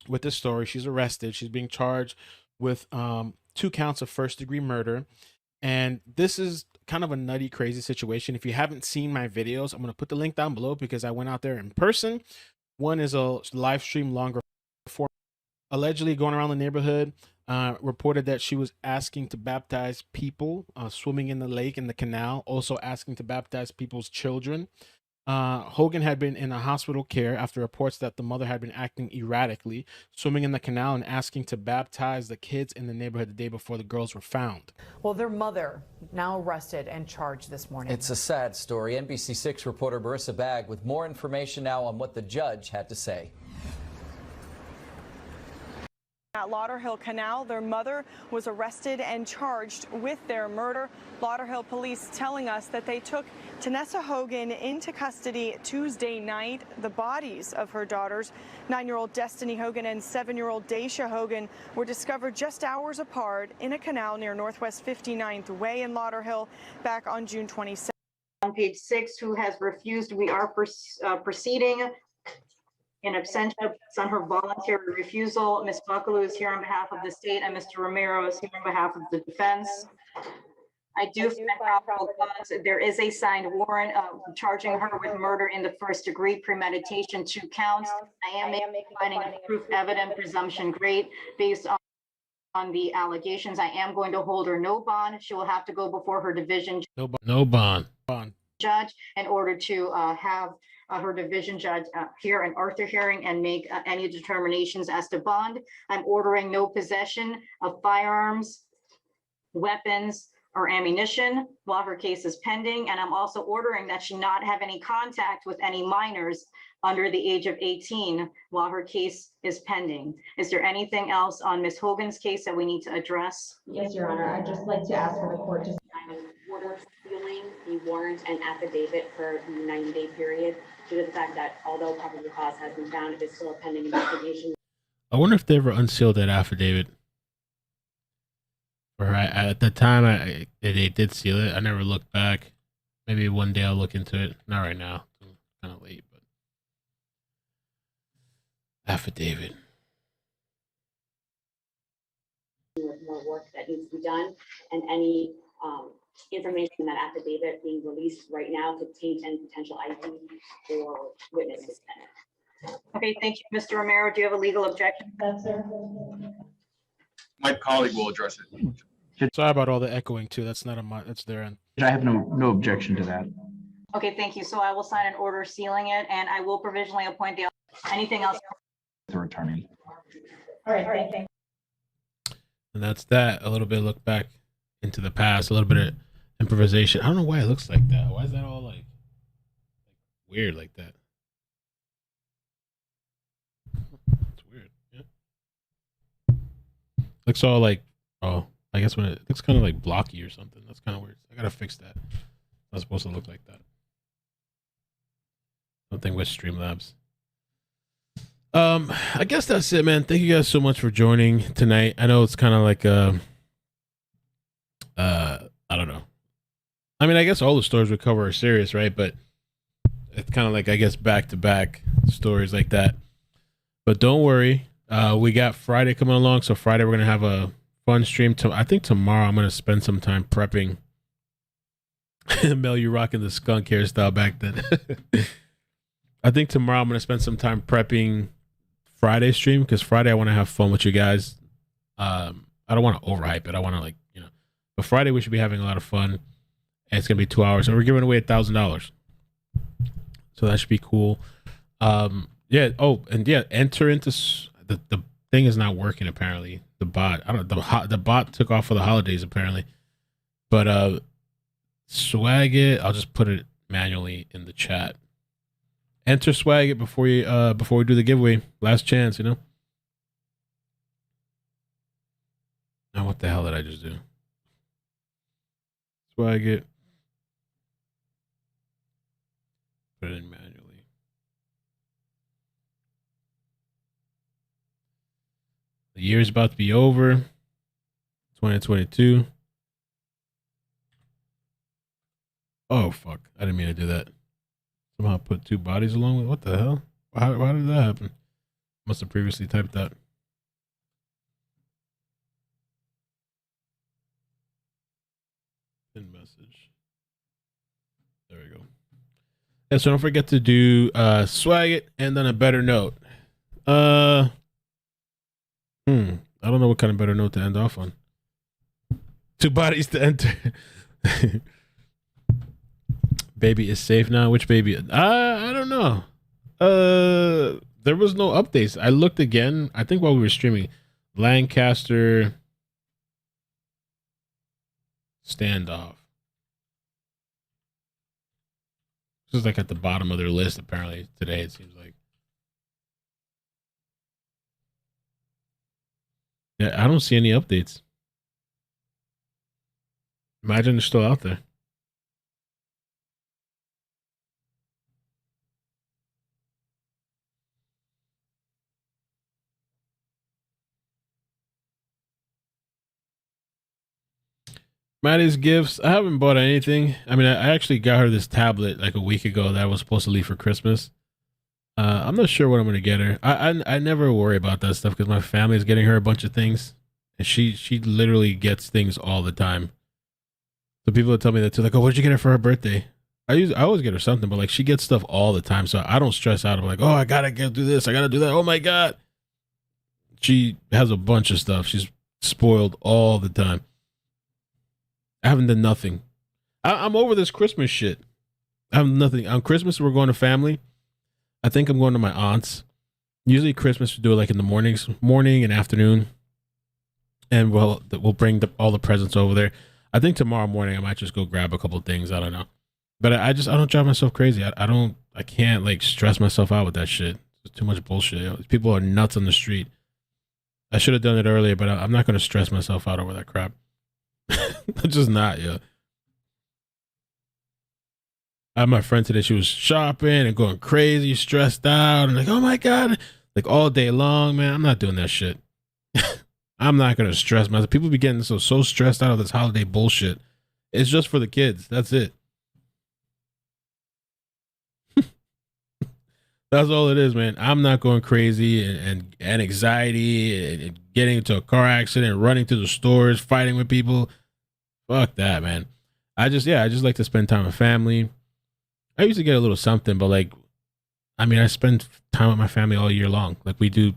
with the story. She's arrested. She's being charged with 2 counts of first-degree murder. And this is kind of a nutty, crazy situation. If you haven't seen my videos, I'm going to put the link down below because I went out there in person. One is a live stream longer form. Allegedly going around the neighborhood, reported that she was asking to baptize people swimming in the lake, in the canal, also asking to baptize people's children. Hogan had been in a hospital care after reports that the mother had been acting erratically, swimming in the canal and asking to baptize the kids in the neighborhood the day before the girls were found. Well, their mother now arrested and charged this morning. It's a sad story. NBC6 reporter Marissa Bagg with more information now on what the judge had to say. At Lauderhill Canal, their mother was arrested and charged with their murder. Lauderhill police telling us that they took Tinessa Hogan into custody Tuesday night. The bodies of her daughters, 9-year-old Destiny Hogan and 7-year-old Daisha Hogan, were discovered just hours apart in a canal near Northwest 59th Way in Lauderhill back on June 27th. On page 6, who has refused, we are proceeding in absentia on her voluntary refusal. Ms. Buckaloo is here on behalf of the state, and Mr. Romero is here on behalf of the defense. I do find probable cause. There is a signed warrant charging her with murder in the first degree, premeditation, 2 counts. I am making finding of proof evident, presumption great, based on the allegations. I am going to hold her no bond. She will have to go before her division No bond. judge in order to have her division judge hear an Arthur hearing and make any determinations as to bond. I'm ordering no possession of firearms, weapons, or ammunition while her case is pending. And I'm also ordering that she not have any contact with any minors under the age of 18 while her case is pending. Is there anything else on Ms. Hogan's case that we need to address? Yes, Your Honor. I'd just like to ask for the court to order sealing the warrant and affidavit for the 90-day period due to the fact that although probable cause has been found, it is still a pending investigation. I wonder if they ever unsealed that affidavit. Or at the time, they did seal it. I never looked back. Maybe one day I'll look into it. Not right now. It's kind of late, but affidavit. With more work that needs to be done, and any information in that affidavit being released right now could taint any potential ID or witnesses. Okay, thank you. Mr. Romero, do you have a legal objection? Yes, sir. My colleague will address it. Sorry about all the echoing too. That's not that's their end. I have no objection to that. Okay, thank you. So I will sign an order sealing it, and I will provisionally appoint the, anything else? The attorney. All right, thank you. And that's that. A little bit of look back into the past, a little bit of improvisation. I don't know why it looks like that. Why is that all like weird like that? It's weird. Yeah. Looks all like, oh, I guess when it looks kind of like blocky or something. That's kind of weird. I gotta fix that. It's not supposed to look like that. Something with Streamlabs. I guess that's it, man. Thank you guys so much for joining tonight. I know it's kind of like I don't know. I mean, I guess all the stories we cover are serious, right? But it's kind of like, I guess, back to back stories like that. But don't worry, we got Friday coming along. So Friday we're gonna have a fun stream. I think tomorrow I'm gonna spend some time prepping. Mel, you rocking the skunk hairstyle back then. I think tomorrow I'm gonna spend some time prepping Friday stream, because Friday I want to have fun with you guys. I don't want to overhype it. I want to, like, you know, but Friday we should be having a lot of fun, and it's gonna be 2 hours, and we're giving away $1,000, so that should be cool. Yeah. Oh, and yeah, enter into the thing is not working apparently. The bot, I don't know, the bot took off for the holidays apparently, but swag it. I'll just put it manually in the chat. Enter swag it before we do the giveaway. Last chance, you know. Now what the hell did I just do? Swag it. Put it in manually. The year's about to be over. 2022. Oh fuck! I didn't mean to do that. Somehow put two bodies along with, what the hell? Why did that happen? Must have previously typed that. Pin message. There we go. And so don't forget to do swag it, and then a better note. I don't know what kind of better note to end off on. Two bodies to enter. Baby is safe now. Which baby? I don't know. There was no updates. I looked again. I think while we were streaming, Lancaster standoff. This is like at the bottom of their list apparently today. It seems like. Yeah, I don't see any updates. Imagine they're still out there. Maddie's gifts. I haven't bought anything. I mean, I actually got her this tablet like a week ago that I was supposed to leave for Christmas. I'm not sure what I'm gonna get her. I never worry about that stuff because my family is getting her a bunch of things, and she literally gets things all the time. So people tell me that too, like, "Oh, what did you get her for her birthday?" I always get her something, but like she gets stuff all the time, so I don't stress out. I'm like, "Oh, I gotta do this. I gotta do that. Oh my god." She has a bunch of stuff. She's spoiled all the time. I haven't done nothing. I'm over this Christmas shit. I have nothing. On Christmas, we're going to family. I think I'm going to my aunt's. Usually Christmas, we do it like in the morning and afternoon. And we'll bring all the presents over there. I think tomorrow morning I might just go grab a couple of things. I don't know. But I don't drive myself crazy. I can't like stress myself out with that shit. It's too much bullshit. People are nuts on the street. I should have done it earlier, but I'm not going to stress myself out over that crap. I'm just not, yo. I had my friend today. She was shopping and going crazy, stressed out, and like, oh my god, like all day long, man. I'm not doing that shit. I'm not gonna stress myself. People be getting so stressed out of this holiday bullshit. It's just for the kids. That's it. That's all it is, man. I'm not going crazy and anxiety and getting into a car accident, running to the stores, fighting with people. Fuck that, man. I just like to spend time with family. I used to get a little something, but like, I mean, I spend time with my family all year long. Like we do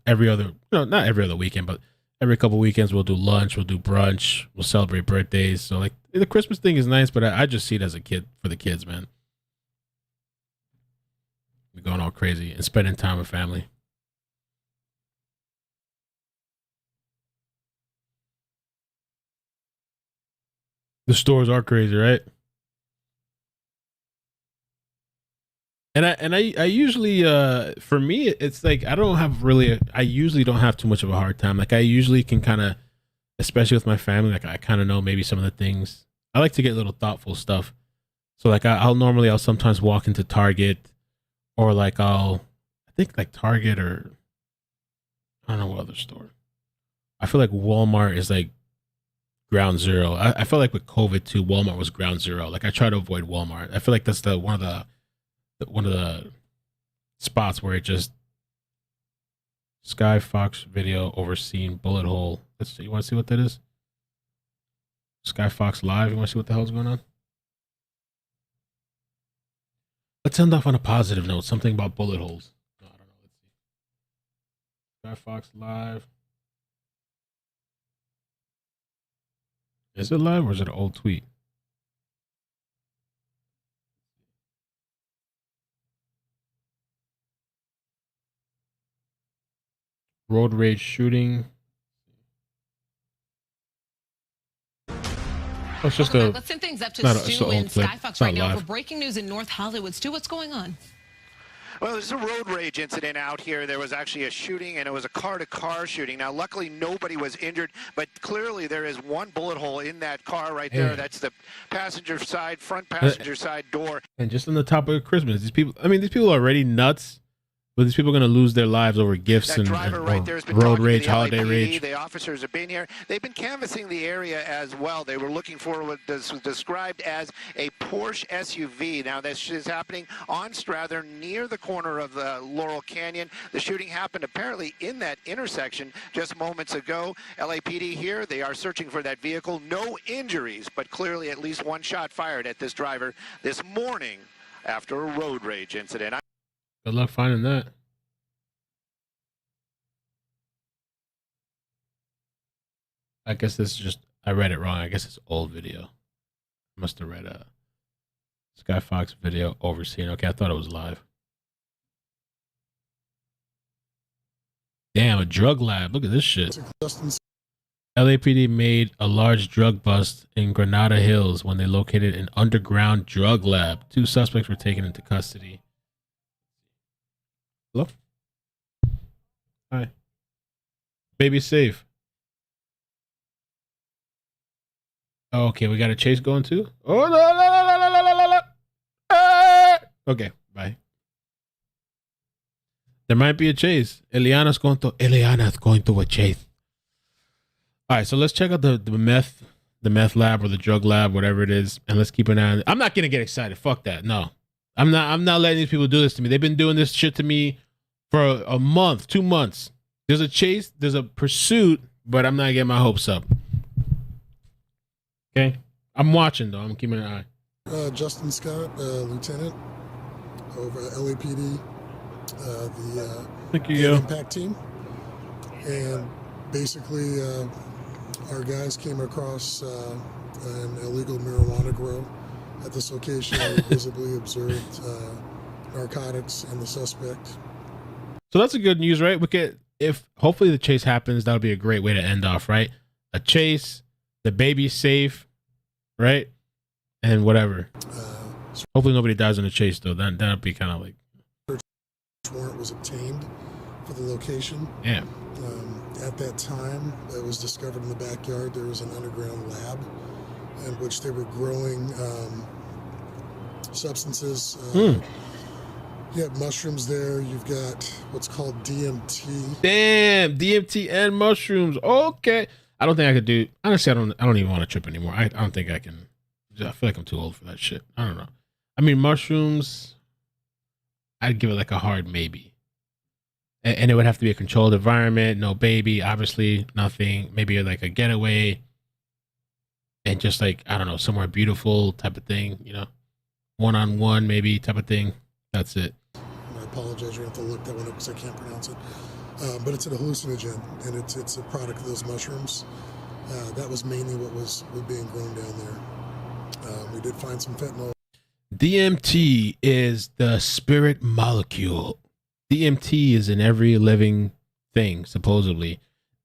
not every other weekend, but every couple weekends we'll do lunch, we'll do brunch, we'll celebrate birthdays. So like the Christmas thing is nice, but I just see it as a kid for the kids, man. We're going all crazy and spending time with family. The stores are crazy, right? And I usually for me it's like I usually don't have too much of a hard time. Like I usually can kind of, especially with my family, like I kind of know maybe some of the things. I like to get little thoughtful stuff. So like I'll sometimes walk into Target, or like I think like Target, or I don't know what other store. I feel like Walmart is like ground zero. I feel like with COVID too, Walmart was ground zero. Like I try to avoid Walmart. I feel like that's one of the spots where it just Sky Fox video overseen bullet hole. Let's see. You want to see what that is? Sky Fox Live. You want to see what the hell's going on? Let's end off on a positive note. Something about bullet holes. No, I don't know. Let's see. Sky Fox Live. Is it live or is it an old tweet? Road rage shooting. Oh, it's just let's send things up to Stu in Sky Fox right now live. for breaking news in North Hollywood. Stu, what's going on? Well, there's a road rage incident out here. There was actually a shooting, and it was a car-to-car shooting. Now, luckily, nobody was injured, but clearly there is one bullet hole in that car right there. That's the passenger side, front passenger side door. And just on the topic of Christmas, these people are already nuts. But these people are going to lose their lives over gifts and road rage, holiday rage. The officers have been here. They've been canvassing the area as well. They were looking for what was described as a Porsche SUV. Now, this is happening on Strather near the corner of the Laurel Canyon. The shooting happened apparently in that intersection just moments ago. LAPD here, they are searching for that vehicle. No injuries, but clearly at least one shot fired at this driver this morning after a road rage incident. Good luck finding that. I guess this is just, I read it wrong. I guess it's old video. Must have read a Sky Fox video overseen. Okay, I thought it was live. Damn, a drug lab. Look at this shit. LAPD made a large drug bust in Granada Hills when they located an underground drug lab. 2 suspects were taken into custody. Hello? Hi. Baby safe. Oh, okay, we got a chase going too? Oh, no. Okay, bye. There might be a chase. Eliana's going to a chase. All right, so let's check out the meth lab or the drug lab, whatever it is, and let's keep an eye on it. I'm not gonna get excited. Fuck that. No. I'm not letting these people do this to me. They've been doing this shit to me for a month, 2 months. There's a chase, there's a pursuit, but I'm not getting my hopes up. Okay? I'm watching though. I'm keeping an eye. Justin Scott, lieutenant over at LAPD, the impact team. And basically, our guys came across an illegal marijuana grow at this location. We visibly observed narcotics and the suspect. So that's a good news, right? If hopefully the chase happens, that'll be a great way to end off, right? A chase, the baby's safe, right? And whatever. Hopefully nobody dies in the chase, though. That'll be kind of like. Search warrant was obtained for the location. Yeah. At that time, it was discovered in the backyard there was an underground lab in which they were growing substances. You have mushrooms there. You've got what's called DMT. Damn, DMT and mushrooms. Okay. I don't think I could do. Honestly, I don't even want to trip anymore. I don't think I can. I feel like I'm too old for that shit. I don't know. I mean, mushrooms, I'd give it like a hard maybe. And it would have to be a controlled environment, no baby, obviously nothing. Maybe like a getaway, and just like, I don't know, somewhere beautiful type of thing, you know, 1-on-1 maybe type of thing. That's it. I apologize, you have to look that one up because I can't pronounce it. But it's an hallucinogen, and it's a product of those mushrooms. That was mainly what was being grown down there. We did find some fentanyl. DMT is the spirit molecule. DMT is in every living thing, supposedly.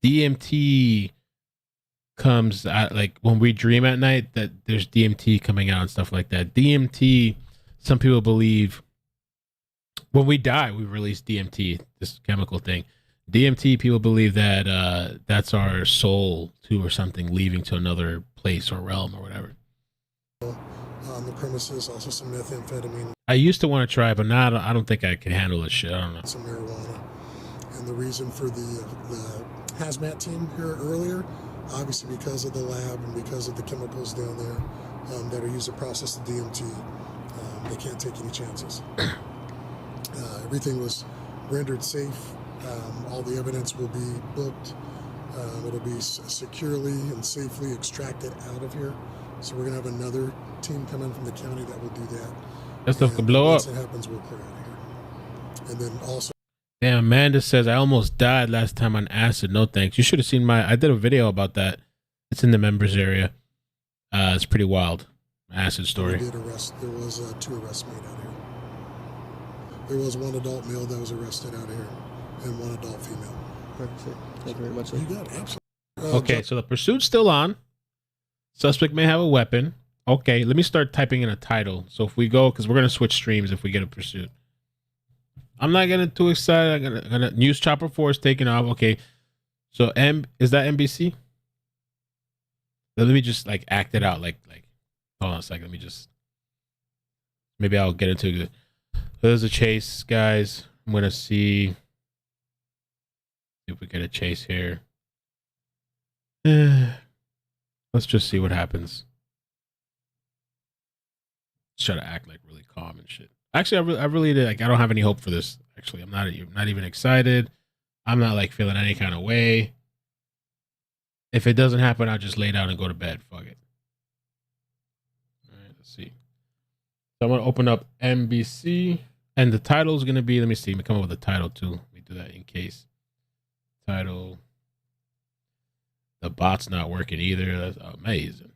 DMT comes at, like, when we dream at night, that there's DMT coming out and stuff like that. DMT, some people believe when we die, we release DMT, this chemical thing. DMT, people believe that that's our soul too, or something, leaving to another place or realm or whatever. On the premises, also some methamphetamine. I used to want to try, but now I don't think I can handle this shit. I don't know. Some marijuana. And the reason for the hazmat team here earlier, obviously because of the lab and because of the chemicals down there that are used to process the DMT, they can't take any chances. Everything was rendered safe. All the evidence will be booked. It'll be securely and safely extracted out of here. So we're going to have another team come in from the county that will do that. That stuff could blow up. Once it happens, we'll clear out of here. And then also... Damn, Amanda says, I almost died last time on acid. No thanks. You should have seen I did a video about that. It's in the members area. It's pretty wild. Acid story. There was 2 arrests made out here. There was 1 adult male that was arrested out here and 1 adult female. Perfect. Thank you very much. You got it. Absolutely. Okay, so the pursuit's still on. Suspect may have a weapon. Okay, let me start typing in a title. So if we go, because we're going to switch streams if we get a pursuit. I'm not getting too excited. I'm gonna news chopper 4 is taking off. Okay, so is that NBC? Let me just like act it out. Like hold on a second. Let me just, maybe I'll get into it. There's a chase, guys. I'm gonna see if we get a chase here. Let's just see what happens. Let's try to act like really calm and shit. Actually, I really did. Like, I don't have any hope for this. Actually, I'm not even excited. I'm not like feeling any kind of way. If it doesn't happen, I'll just lay down and go to bed. Fuck it. All right, let's see. So I'm gonna open up NBC, and the title is gonna be. Let me see. Let me come up with a title too. Let me do that in case. Title. The bot's not working either. That's amazing.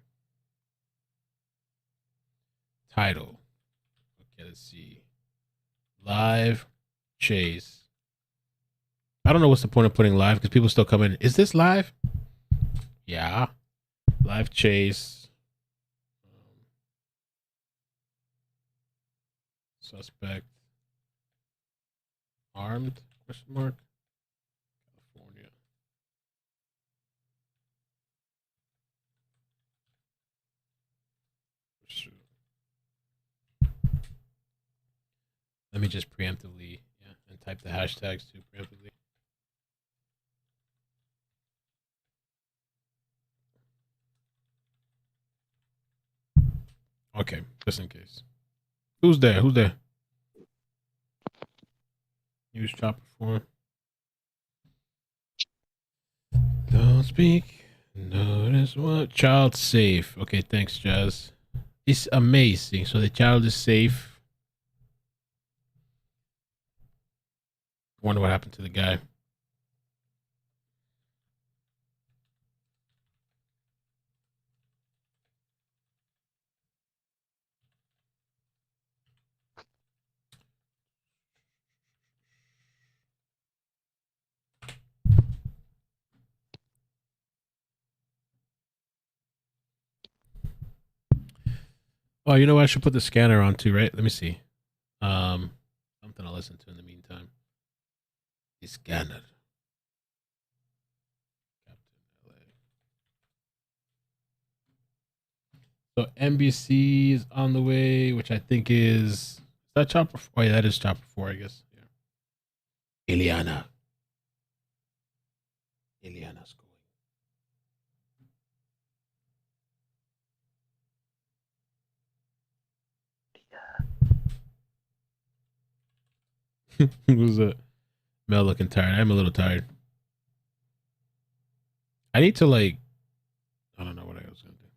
Title. Okay, let's see. Live chase. I don't know what's the point of putting live because people still come in. Is this live? Yeah. Live chase. Suspect. Armed? Question mark. California. Let me just preemptively, and type the hashtags too preemptively. Okay, just in case. Who's there? Who's there? Use chopper 4. Don't speak. Notice what? Child safe. Okay, thanks, Jazz. It's amazing. So the child is safe. Wonder what happened to the guy. Oh, you know what? I should put the scanner on too, right? Let me see. Something I'll listen to in the meantime. The scanner. So NBC is on the way, which I think is that chopper. Oh yeah, that is chopper 4, I guess. Yeah. Ileana's going. Who's that? Mel looking tired. I'm a little tired. I need to I don't know what I was gonna do.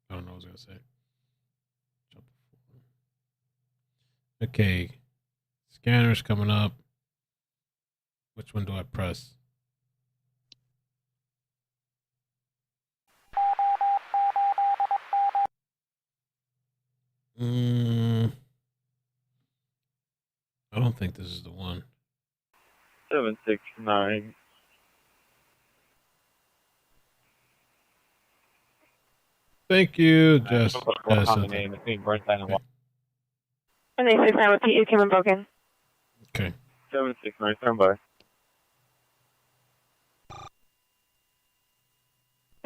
I don't know what I was gonna say. Okay. Scanner's coming up. Which one do I press? I don't think this is the one. 769. Thank you, Jess. On the name between Burnside and Washington. And they 69 with you came in broken. Okay. 769, stand by.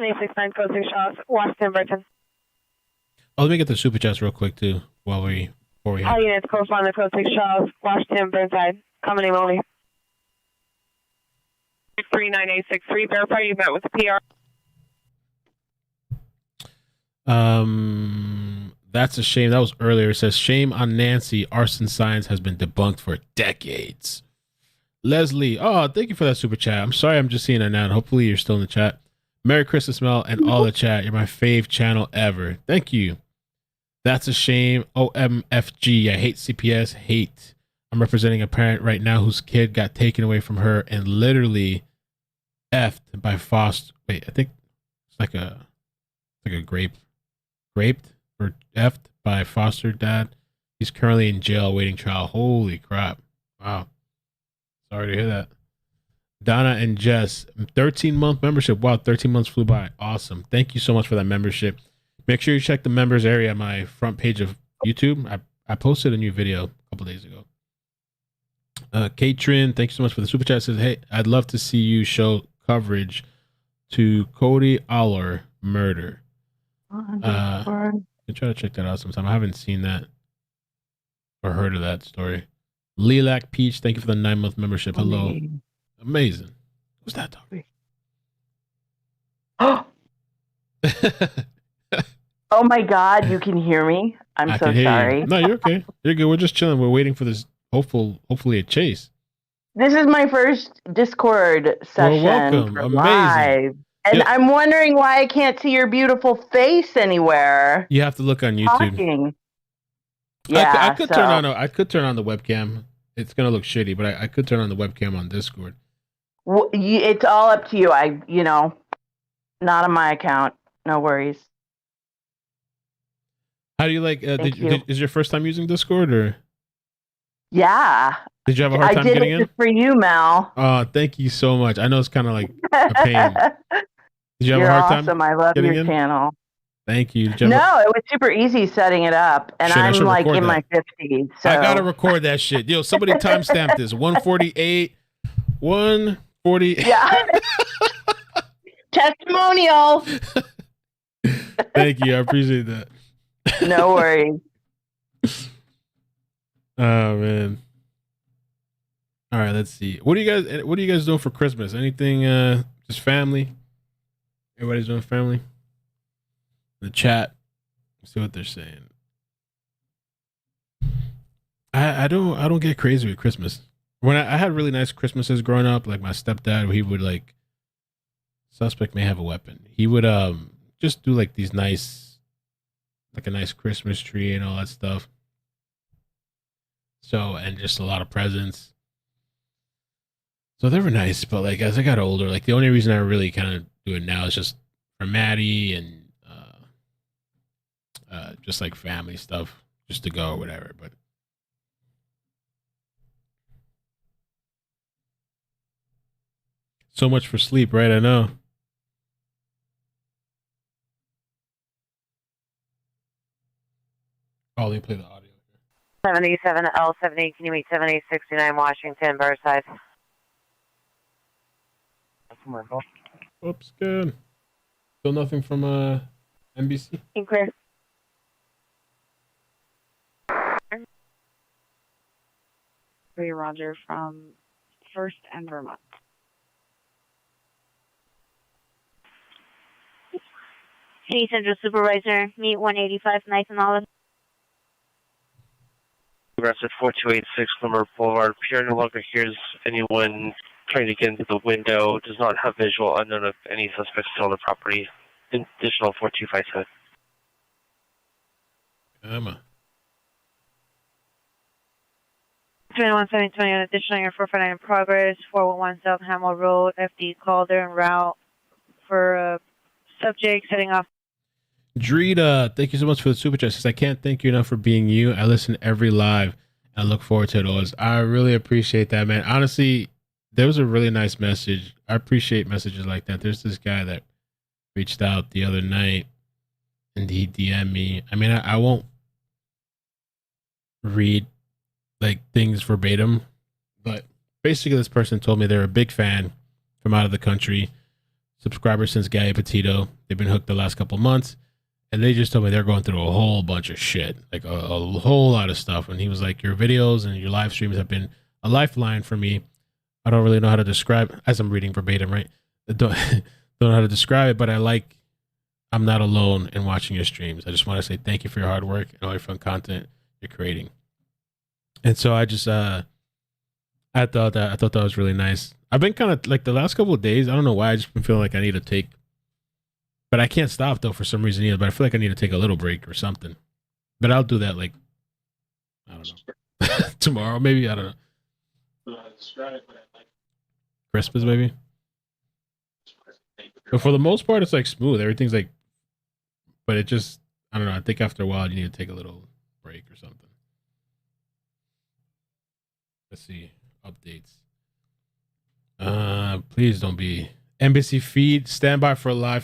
And they 69 code 6 shots, Washington, Burton. Oh, let me get the super chats real quick too before we have. All units correspond to code 6 shots, Washington, Burnside. Common name only. 39863, verify you met with the PR. That's a shame. That was earlier. It says, shame on Nancy. Arson science has been debunked for decades. Leslie, oh, thank you for that super chat. I'm sorry, I'm just seeing it now. Hopefully you're still in the chat. Merry Christmas, Mel, and all the chat. You're my fave channel ever. Thank you. That's a shame. OMFG. I hate CPS. Hate. I'm representing a parent right now whose kid got taken away from her and literally effed by foster. Wait, I think it's like a raped or effed by foster dad. He's currently in jail awaiting trial. Holy crap. Wow. Sorry to hear that. Donna and Jess, 13-month membership. Wow, 13 months flew by. Awesome. Thank you so much for that membership. Make sure you check the members area on my front page of YouTube. I posted a new video a couple days ago. Katrin, thank you so much for the super chat. Says, hey, I'd love to see you show coverage to Cody Aller murder. I try to check that out sometime. I haven't seen that or heard of that story. Lilac Peach, thank you for the 9-month membership. Hello. Amazing. Who's that talking? Oh my God, you can hear me? I'm so sorry. No, you're okay. You're good. We're just chilling. We're waiting for this hopefully a chase. This is my first Discord session. Well, welcome. Amazing. Live. And I'm wondering why I can't see your beautiful face anywhere. You have to look on YouTube. Talking. Yeah, I could turn on the webcam. It's gonna look shitty, but I could turn on the webcam on Discord. It's all up to you. Not on my account. No worries. How do you like? Is your first time using Discord or? Yeah. Did you have a hard time getting in? I did it for you, Mel. Oh, thank you so much. I know it's kind of like a pain. Did you have a hard time? Awesome. I love your channel. Thank you. No, it was super easy setting it up, and I'm like in my 50s. So. I gotta record that shit. Yo, somebody timestamp this. 148. 140. Yeah. Testimonial. Thank you. I appreciate that. No worries. Oh man. All right, let's see. What are you guys doing for Christmas? Anything just family? Everybody's doing family? The chat. Let's see what they're saying. I don't get crazy with Christmas. When I had really nice Christmases growing up, like my stepdad, he would like suspect may have a weapon. He would just do like these nice, like a nice Christmas tree and all that stuff. So, and just a lot of presents. So they were nice, but like as I got older, like the only reason I really kind of do it now is just for Maddie and just like family stuff, just to go or whatever. But so much for sleep, right? I know. Oh, they play the audio. 77L70, can you meet 7869 Washington, Burnside? Oops, good. Still nothing from NBC? Clear. Roger from First and Vermont. Hey, Central Supervisor, meet 185 Nathan Olive. Aggressive 4286 Glimmer Boulevard. Pier no longer hears anyone trying to get into the window. Does not have visual unknown of any suspects still on the property. Additional 4257. Emma. 21720 additional air 449 in progress. 411 South Hamill Road. FD called there en route for subject setting off. Drita, thank you so much for the super chat. I can't thank you enough for being you. I listen every live and I look forward to it always. I really appreciate that, man. Honestly, there was a really nice message. I appreciate messages like that. There's this guy that reached out the other night and he DM'd me. I mean, I won't read like things verbatim, but basically this person told me they're a big fan from out of the country, subscriber since Gabby Petito. They've been hooked the last couple months, and they just told me they're going through a whole bunch of shit, like a whole lot of stuff. And he was like, your videos and your live streams have been a lifeline for me. I don't really know how to describe, as I'm reading verbatim, right? I don't know how to describe it, but I'm not alone in watching your streams. I just want to say thank you for your hard work and all your fun content you're creating. And so I just I thought that was really nice. I've been kind of like the last couple of days, I don't know why, I just been feeling like I need to take, but I can't stop though for some reason either, but I feel like I need to take a little break or something. But I'll do that, like, I don't know, tomorrow maybe, I don't know. Christmas maybe. But for the most part, it's like smooth. Everything's like, but it just, I don't know. I think after a while, you need to take a little break or something. Let's see. Updates. Please don't be. Embassy feed. Stand by for a live